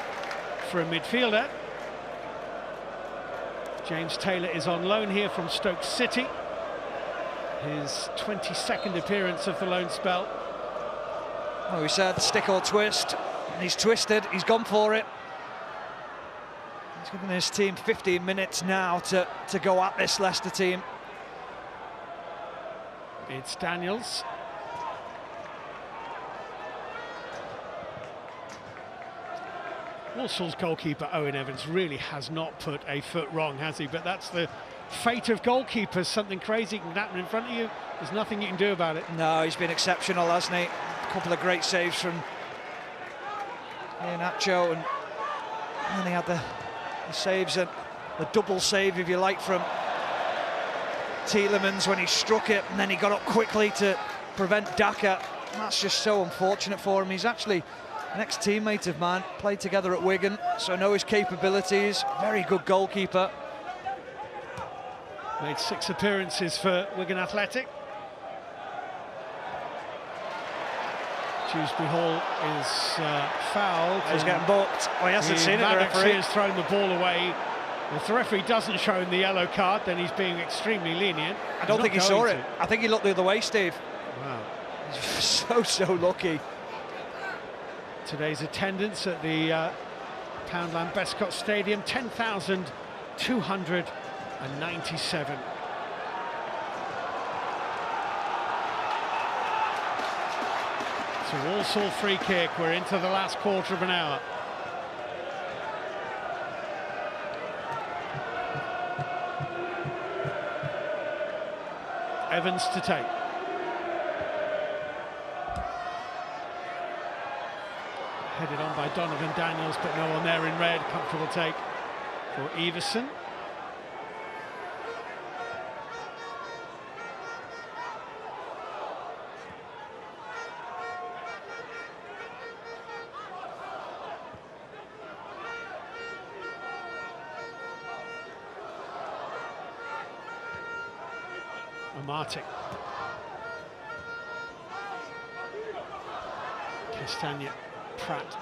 for a midfielder. James Taylor is on loan here from Stoke City. His 22nd appearance of the loan spell. Oh, we said stick or twist, and he's twisted, he's gone for it. He's given his team 15 minutes now to go at this Leicester team. It's Daniels. Walsall's goalkeeper Owen Evans really has not put a foot wrong, has he? But that's the fate of goalkeepers. Something crazy can happen in front of you. There's nothing you can do about it. No, he's been exceptional, hasn't he? A couple of great saves from Iheanacho, and then he had the saves, and the double save, if you like, from Tielemans when he struck it, and then he got up quickly to prevent Daka. And that's just so unfortunate for him. He's actually an ex-teammate of mine, played together at Wigan, so know his capabilities. Very good goalkeeper. Made 6 appearances for Wigan Athletic. Dewsbury Hall is fouled. He's getting booked. Oh, he hasn't seen it, the referee. Has thrown the ball away. If the referee doesn't show him the yellow card, then he's being extremely lenient. I don't think he saw it. I think he looked the other way, Steve. Wow. He's so lucky. Today's attendance at the Poundland Bescott Stadium, 10,297. It's a Walsall free kick. We're into the last quarter of an hour. Evans to take. Headed on by Donovan Daniels, but no one there in red. Comfortable take for Everson. Martin. Castagna, Pratt.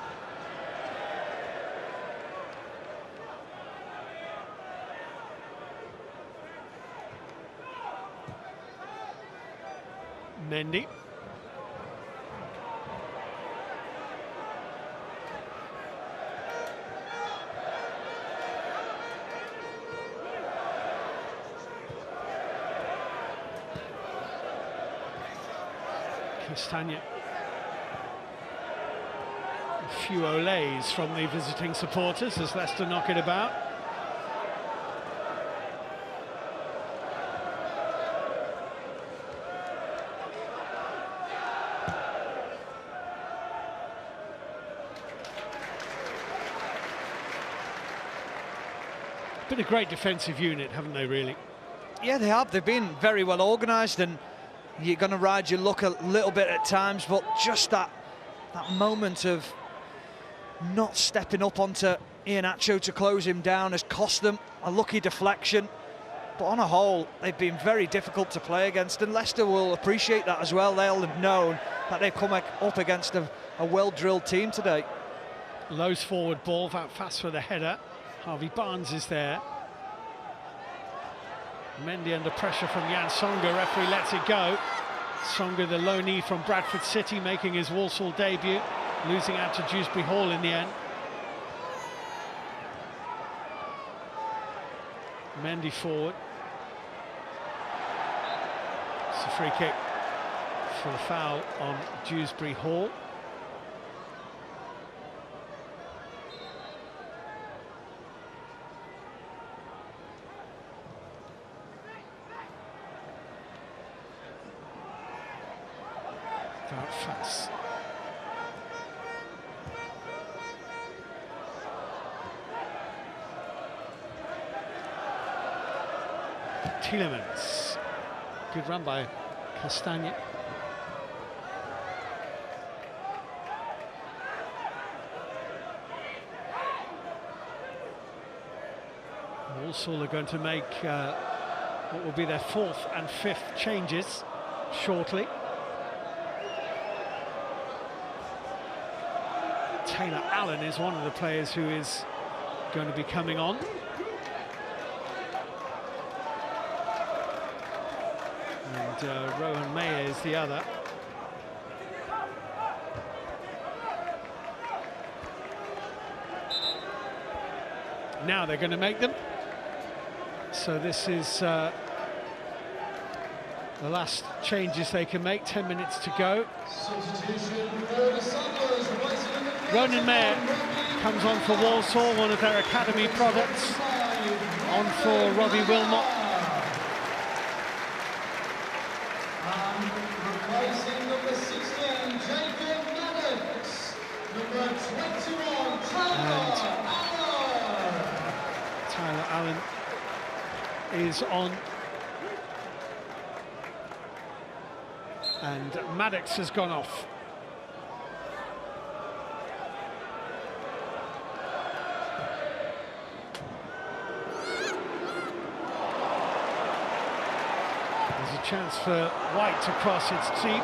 Mendy. Castagna. A few olays from the visiting supporters as Leicester knock it about. Been a great defensive unit, haven't they, really? Yeah, they have. They've been very well organised, and you're going to ride your luck a little bit at times, but just that moment of not stepping up onto Iheanacho to close him down has cost them a lucky deflection. But on a whole, they've been very difficult to play against, and Leicester will appreciate that as well. They'll have known that they've come up against a well-drilled team today. Lowe's forward ball, out fast for the header. Harvey Barnes is there. Mendy under pressure from Jan Songa, referee lets it go. Songa, the loanee from Bradford City, making his Walsall debut, losing out to Dewsbury Hall in the end. Mendy forward. It's a free kick for the foul on Dewsbury Hall. Without fuss. Tielemans. Good run by Castagne. Walsall are going to make what will be their 4th and 5th changes shortly. Taylor Allen is one of the players who is going to be coming on. And Rowan Mayer is the other. Now they're going to make them. So this is the last changes they can make. 10 minutes to go. Ronan Mayer comes on for Walsall, one of their academy products. On for Robbie Wilmot. Replacing number 16, Jacob Maddox. Number 21, Tyler Allen is on. And Maddox has gone off. There's a chance for White to cross. It's deep,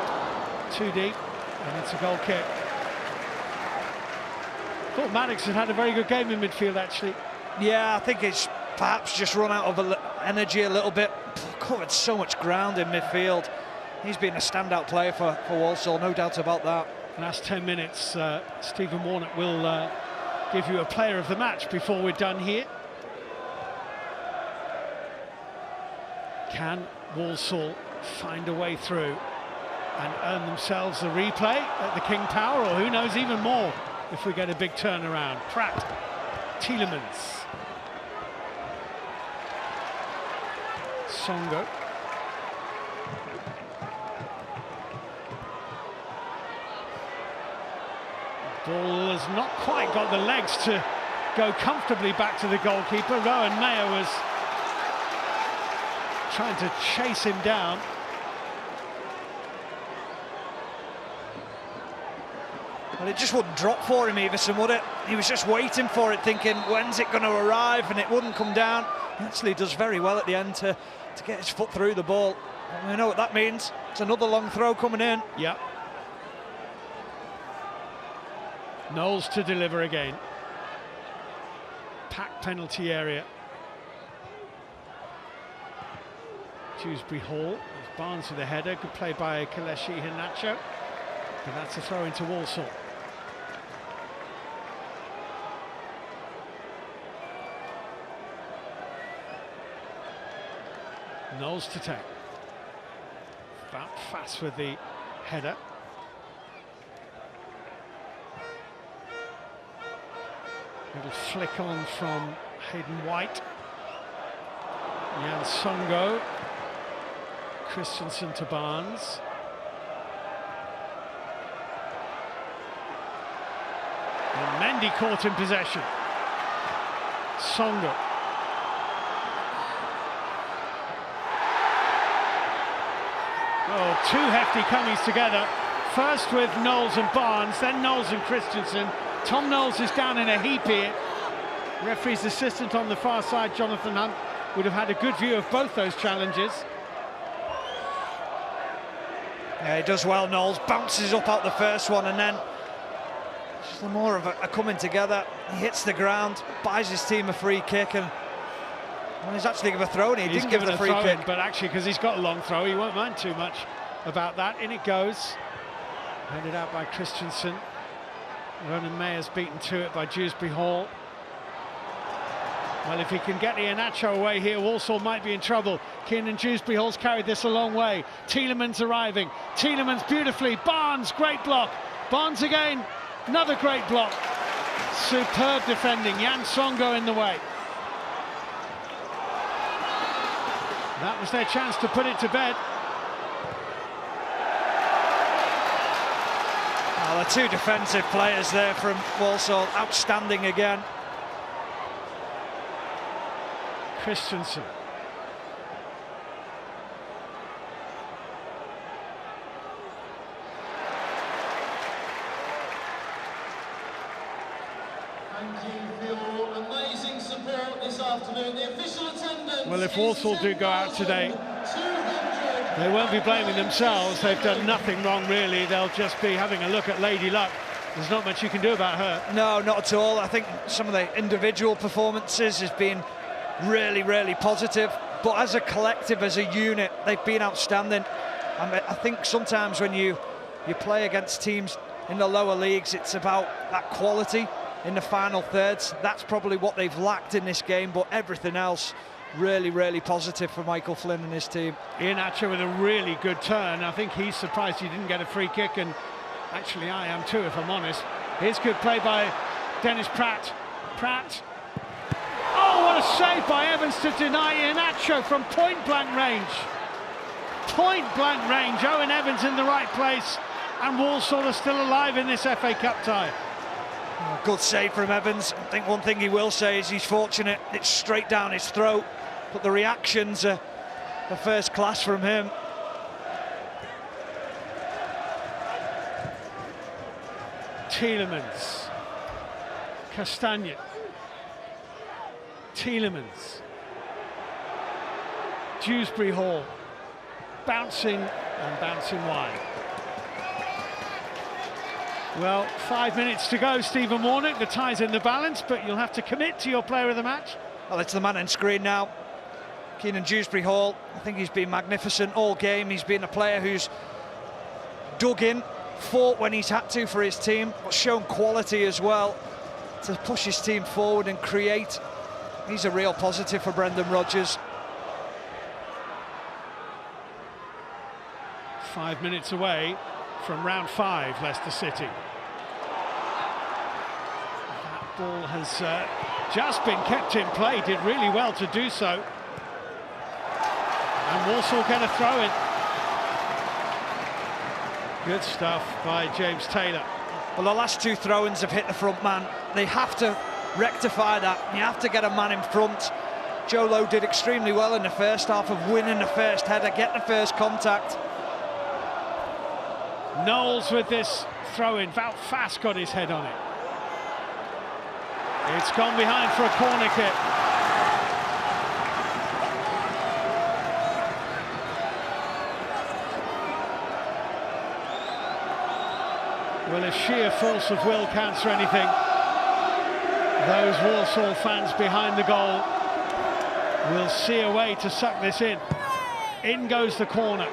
too deep, and it's a goal kick. I thought Maddox had a very good game in midfield, actually. Yeah, I think it's perhaps just run out of energy a little bit. Covered so much ground in midfield. He's been a standout player for Walsall, no doubt about that. Last 10 minutes, Stephen Warnock will give you a player of the match before we're done here. Can Walsall find a way through and earn themselves a replay at the King Power, or who knows, even more if we get a big turnaround? Pratt, Tielemans, Songa. Ball has not quite got the legs to go comfortably back to the goalkeeper. Rowan Mayer was trying to chase him down. Well, it just wouldn't drop for him, Everson, would it? He was just waiting for it, thinking, when's it going to arrive? And it wouldn't come down. He actually does very well at the end to get his foot through the ball. And we know what that means. It's another long throw coming in. Yeah. Knowles to deliver again. Packed penalty area. Dewsbury Hall. There's Barnes with a header. Good play by Kelechi Iheanacho. But that's a throw into Walsall. Knowles to take. About fast with the header. Little flick on from Hayden White. Jan Songo. Christensen to Barnes. And Mendy caught in possession. Songo. Oh, two hefty comings together. First with Knowles and Barnes, then Knowles and Christensen. Tom Knowles is down in a heap here. Referee's assistant on the far side, Jonathan Hunt, would have had a good view of both those challenges. Yeah, he does well, Knowles. Bounces up out the first one, and then just more of a coming together. He hits the ground, buys his team a free kick, and well, he's actually given a throw in. He didn't give it a free kick. But actually, because he's got a long throw, he won't mind too much. about that. In it goes. Headed out by Christensen. Ronan Mayer's beaten to it by Dewsbury Hall. Well, if he can get Iheanacho away here, Walsall might be in trouble. Kiernan Dewsbury Hall's carried this a long way. Tielemans arriving. Tielemans beautifully. Barnes, great block. Barnes again, another great block. Superb defending. Jan Songo in the way. That was their chance to put it to bed. Well, the two defensive players there from Walsall, outstanding again. Christensen. Thank you for your amazing support this afternoon. The official attendance. Well, if Walsall do go out today, they won't be blaming themselves. They've done nothing wrong, really. They'll just be having a look at Lady Luck. There's not much you can do about her. No, not at all. I think some of the individual performances has been really, really positive. But as a collective, as a unit, they've been outstanding. I think sometimes when you play against teams in the lower leagues, it's about that quality in the final thirds. That's probably what they've lacked in this game, but everything else really, really positive for Michael Flynn and his team. Iheanacho with a really good turn. I think he's surprised he didn't get a free kick, and actually I am too, if I'm honest. Here's good play by Dennis Pratt. Pratt. Oh, what a save by Evans to deny Iheanacho from point-blank range. Point-blank range. Owen Evans in the right place, and Walsall are still alive in this FA Cup tie. Oh, good save from Evans. I think one thing he will say is he's fortunate it's straight down his throat, but the reactions are first class from him. Tielemans. Castagna. Tielemans. Dewsbury Hall. Bouncing and bouncing wide. Well, 5 minutes to go, Stephen Warnock. The tie's in the balance, but you'll have to commit to your player of the match. Well, it's the man on screen now. Kiernan Dewsbury Hall. I think he's been magnificent all game. He's been a player who's dug in, fought when he's had to for his team, but shown quality as well to push his team forward and create. He's a real positive for Brendan Rodgers. 5 minutes away from round 5, Leicester City. That ball has just been kept in play, did really well to do so. And Walsall get a throw in. Good stuff by James Taylor. Well, the last two throw-ins have hit the front man. They have to rectify that. You have to get a man in front. Joe Lowe did extremely well in the first half of winning the first header, getting the first contact. Knowles with this throw-in. Val Fast got his head on it. It's gone behind for a corner kick. Well, if sheer force of will counts for anything, those Walsall fans behind the goal will see a way to suck this in. In goes the corner.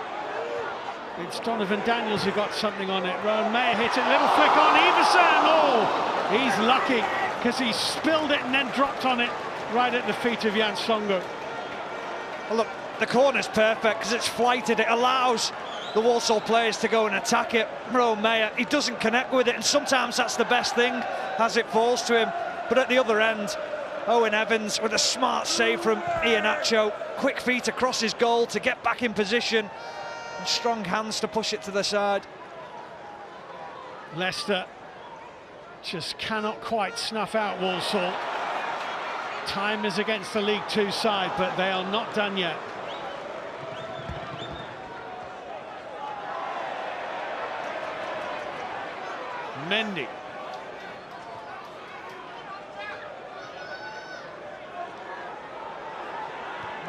It's Donovan Daniels who got something on it. Rowan Mayer hit it, little flick on Everson. Oh, he's lucky because he spilled it and then dropped on it right at the feet of Jan Songo. Well, look, the corner's perfect because it's flighted. It allows the Walsall players to go and attack it. Rowan Mayer, he doesn't connect with it, and sometimes that's the best thing as it falls to him. But at the other end, Owen Evans with a smart save from Iheanacho. Quick feet across his goal to get back in position. And strong hands to push it to the side. Leicester just cannot quite snuff out Walsall. Time is against the League Two side, but they are not done yet. Mendy.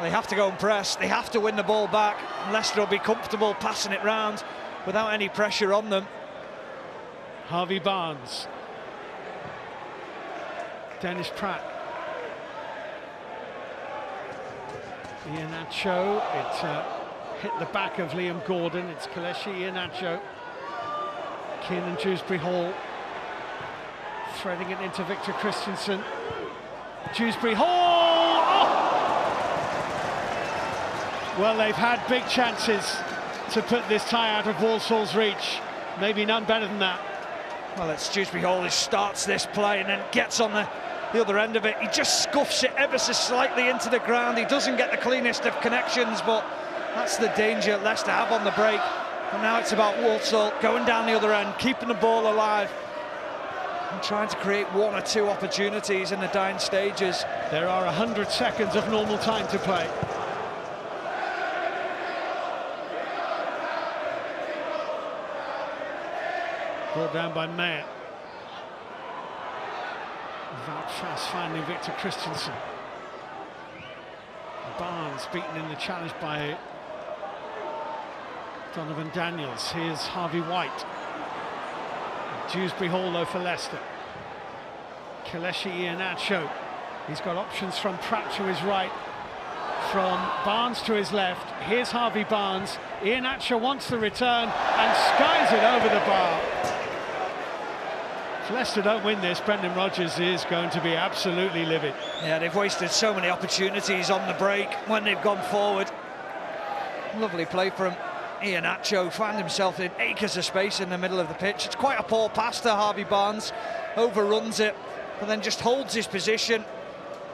They have to go and press, they have to win the ball back. Leicester will be comfortable passing it round without any pressure on them. Harvey Barnes. Dennis Pratt. Iheanacho, it hit the back of Liam Gordon. It's Kelechi Iheanacho. Kiernan Dewsbury-Hall threading it into Victor Christensen. Dewsbury-Hall! Oh! Well, they've had big chances to put this tie out of Walsall's reach. Maybe none better than that. Well, it's Dewsbury-Hall who starts this play and then gets on the other end of it. He just scuffs it ever so slightly into the ground. He doesn't get the cleanest of connections, but that's the danger Leicester have on the break. And now it's about Walsall going down the other end, keeping the ball alive and trying to create one or two opportunities in the dying stages. There are 100 seconds of normal time to play. Brought down by Mayer. Without fast finding Victor Christensen. Barnes beaten in the challenge by Donovan Daniels. Here's Harvey White. Dewsbury-Hall though for Leicester. Kelechi Iheanacho. He's got options from Pratt to his right, from Barnes to his left. Here's Harvey Barnes. Iheanacho wants the return and skies it over the bar. If Leicester don't win this, Brendan Rodgers is going to be absolutely livid. Yeah, they've wasted so many opportunities on the break when they've gone forward. Lovely play from Iheanacho, found himself in acres of space in the middle of the pitch. It's quite a poor pass to Harvey Barnes, overruns it, but then just holds his position.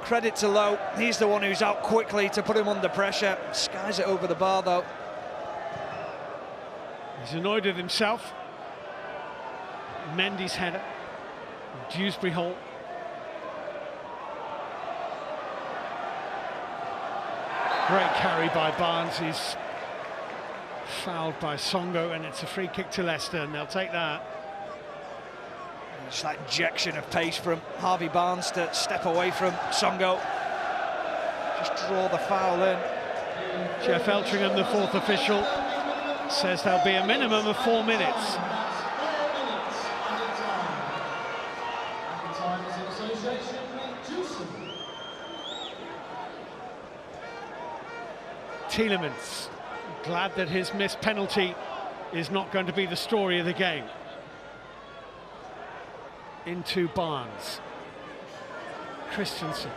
Credit to Lowe, he's the one who's out quickly to put him under pressure. Skies it over the bar though. He's annoyed with himself. Mendy's header. Dewsbury-Hall. Great carry by Barnes. He's fouled by Songo, and it's a free kick to Leicester, and they'll take that. Just that injection of pace from Harvey Barnes to step away from Songo. Just draw the foul in. Jeff Eltringham, the fourth official, says there'll be a minimum of 4 minutes. Tielemans, glad that his missed penalty is not going to be the story of the game. Into Barnes. Christensen.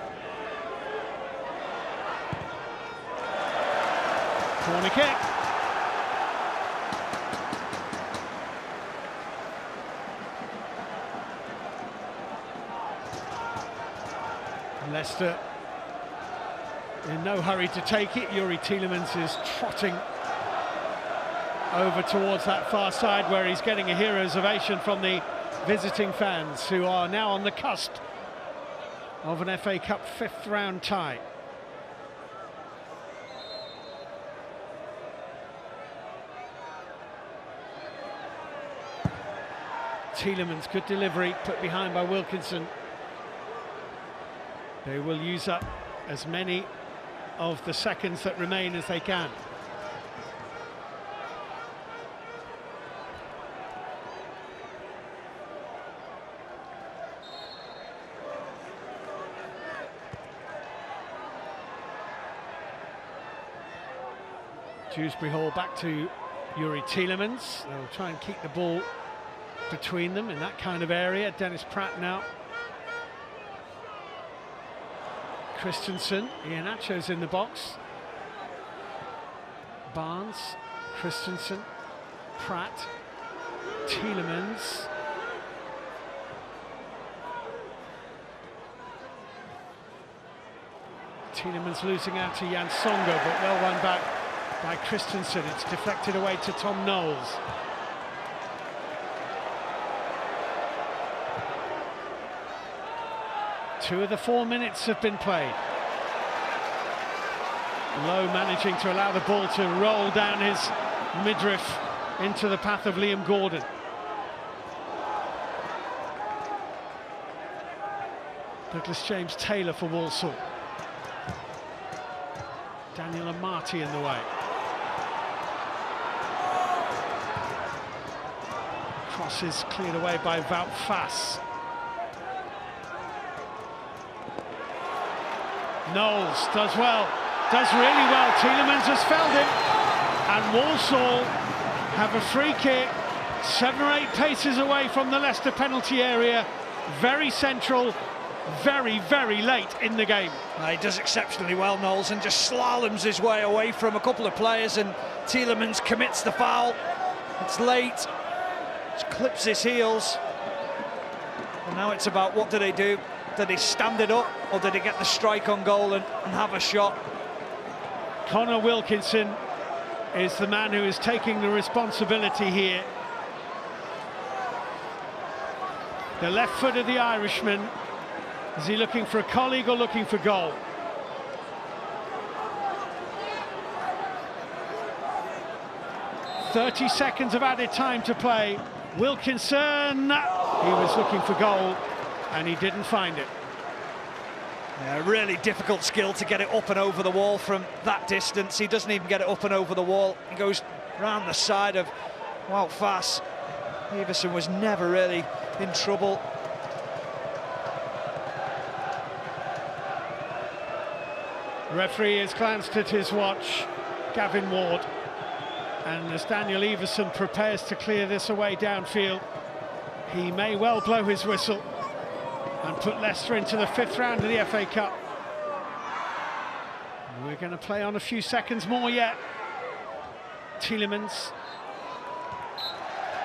Corner kick. Leicester in no hurry to take it. Youri Tielemans is trotting over towards that far side where he's getting a hero's ovation from the visiting fans, who are now on the cusp of an FA Cup fifth round tie. Tielemans, good delivery, put behind by Wilkinson. They will use up as many of the seconds that remain as they can. Dewsbury-Hall back to Youri Tielemans. They'll try and keep the ball between them in that kind of area. Dennis Pratt now. Christensen, Iheanacho's in the box. Barnes, Christensen, Pratt, Tielemans. Tielemans losing out to Jan Songo, but well run back by Christensen. It's deflected away to Tom Knowles. Two of the 4 minutes have been played. Lowe managing to allow the ball to roll down his midriff into the path of Liam Gordon. Douglas James Taylor for Walsall. Daniel Amati in the way. Cross is cleared away by Wout Faes. Knowles does well, does really well. Tielemans has felled him. And Walsall have a free kick, 7 or 8 paces away from the Leicester penalty area, very central, very, very late in the game. He does exceptionally well, Knowles, and just slaloms his way away from a couple of players, and Tielemans commits the foul. It's late, just clips his heels. And now it's about, what do they do? Did he stand it up, or did he get the strike on goal and have a shot? Connor Wilkinson is the man who is taking the responsibility here. The left foot of the Irishman. Is he looking for a colleague or looking for goal? "30 seconds of added time to play. Wilkinson, he was looking for goal and he didn't find it. Yeah, really difficult skill to get it up and over the wall from that distance. He doesn't even get it up and over the wall. He goes round the side of Wout Faes. Everson was never really in trouble. The referee has glanced at his watch, Gavin Ward, and as Daniel Everson prepares to clear this away downfield, he may well blow his whistle and put Leicester into the 5th round of the FA Cup. We're going to play on a few seconds more yet. Tielemans.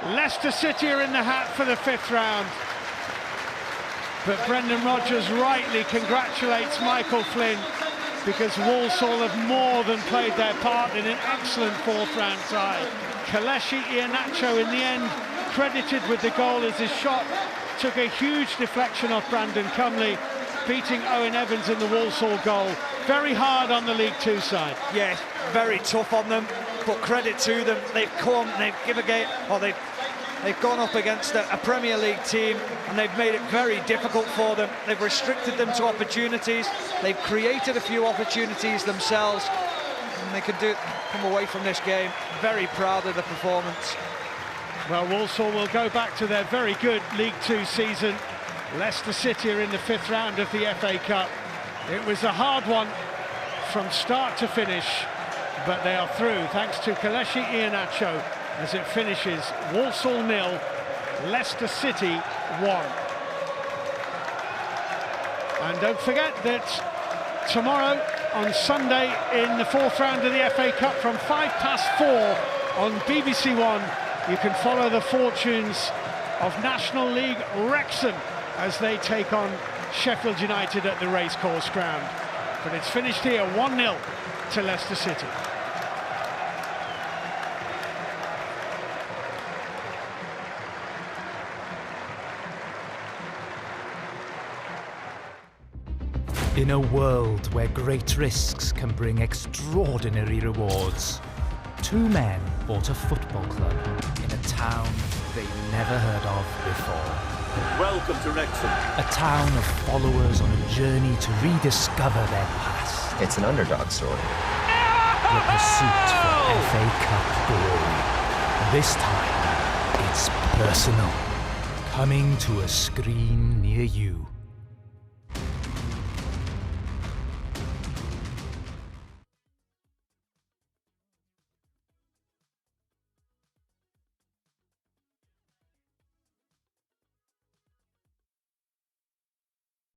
Leicester City are in the hat for the 5th round. But Brendan Rodgers rightly congratulates Michael Flynn, because Walsall have more than played their part in an excellent 4th round tie. Kelechi Iheanacho in the end credited with the goal as his shot took a huge deflection off Brandon Cumley, beating Owen Evans in the Walsall goal. Very hard on the League Two side. Yeah, very tough on them, but credit to them. They've come, they've given a game, or they've gone up against a Premier League team, and they've made it very difficult for them. They've restricted them to opportunities. They've created a few opportunities themselves, and they can come away from this game very proud of the performance. Well, Walsall will go back to their very good League Two season. Leicester City are in the 5th round of the FA Cup. It was a hard one from start to finish, but they are through thanks to Kelechi Iheanacho, as it finishes Walsall 0, Leicester City 1. And don't forget that tomorrow on Sunday in the 4th round of the FA Cup from 4:05 on BBC One, you can follow the fortunes of National League Wrexham as they take on Sheffield United at the Racecourse Ground. But it's finished here 1-0 to Leicester City. In a world where great risks can bring extraordinary rewards, 2 men bought a football club in a town they never heard of before. Welcome to Wrexham. A town of followers on a journey to rediscover their past. It's an underdog story. The pursuit for FA Cup glory. This time, it's personal. Coming to a screen near you.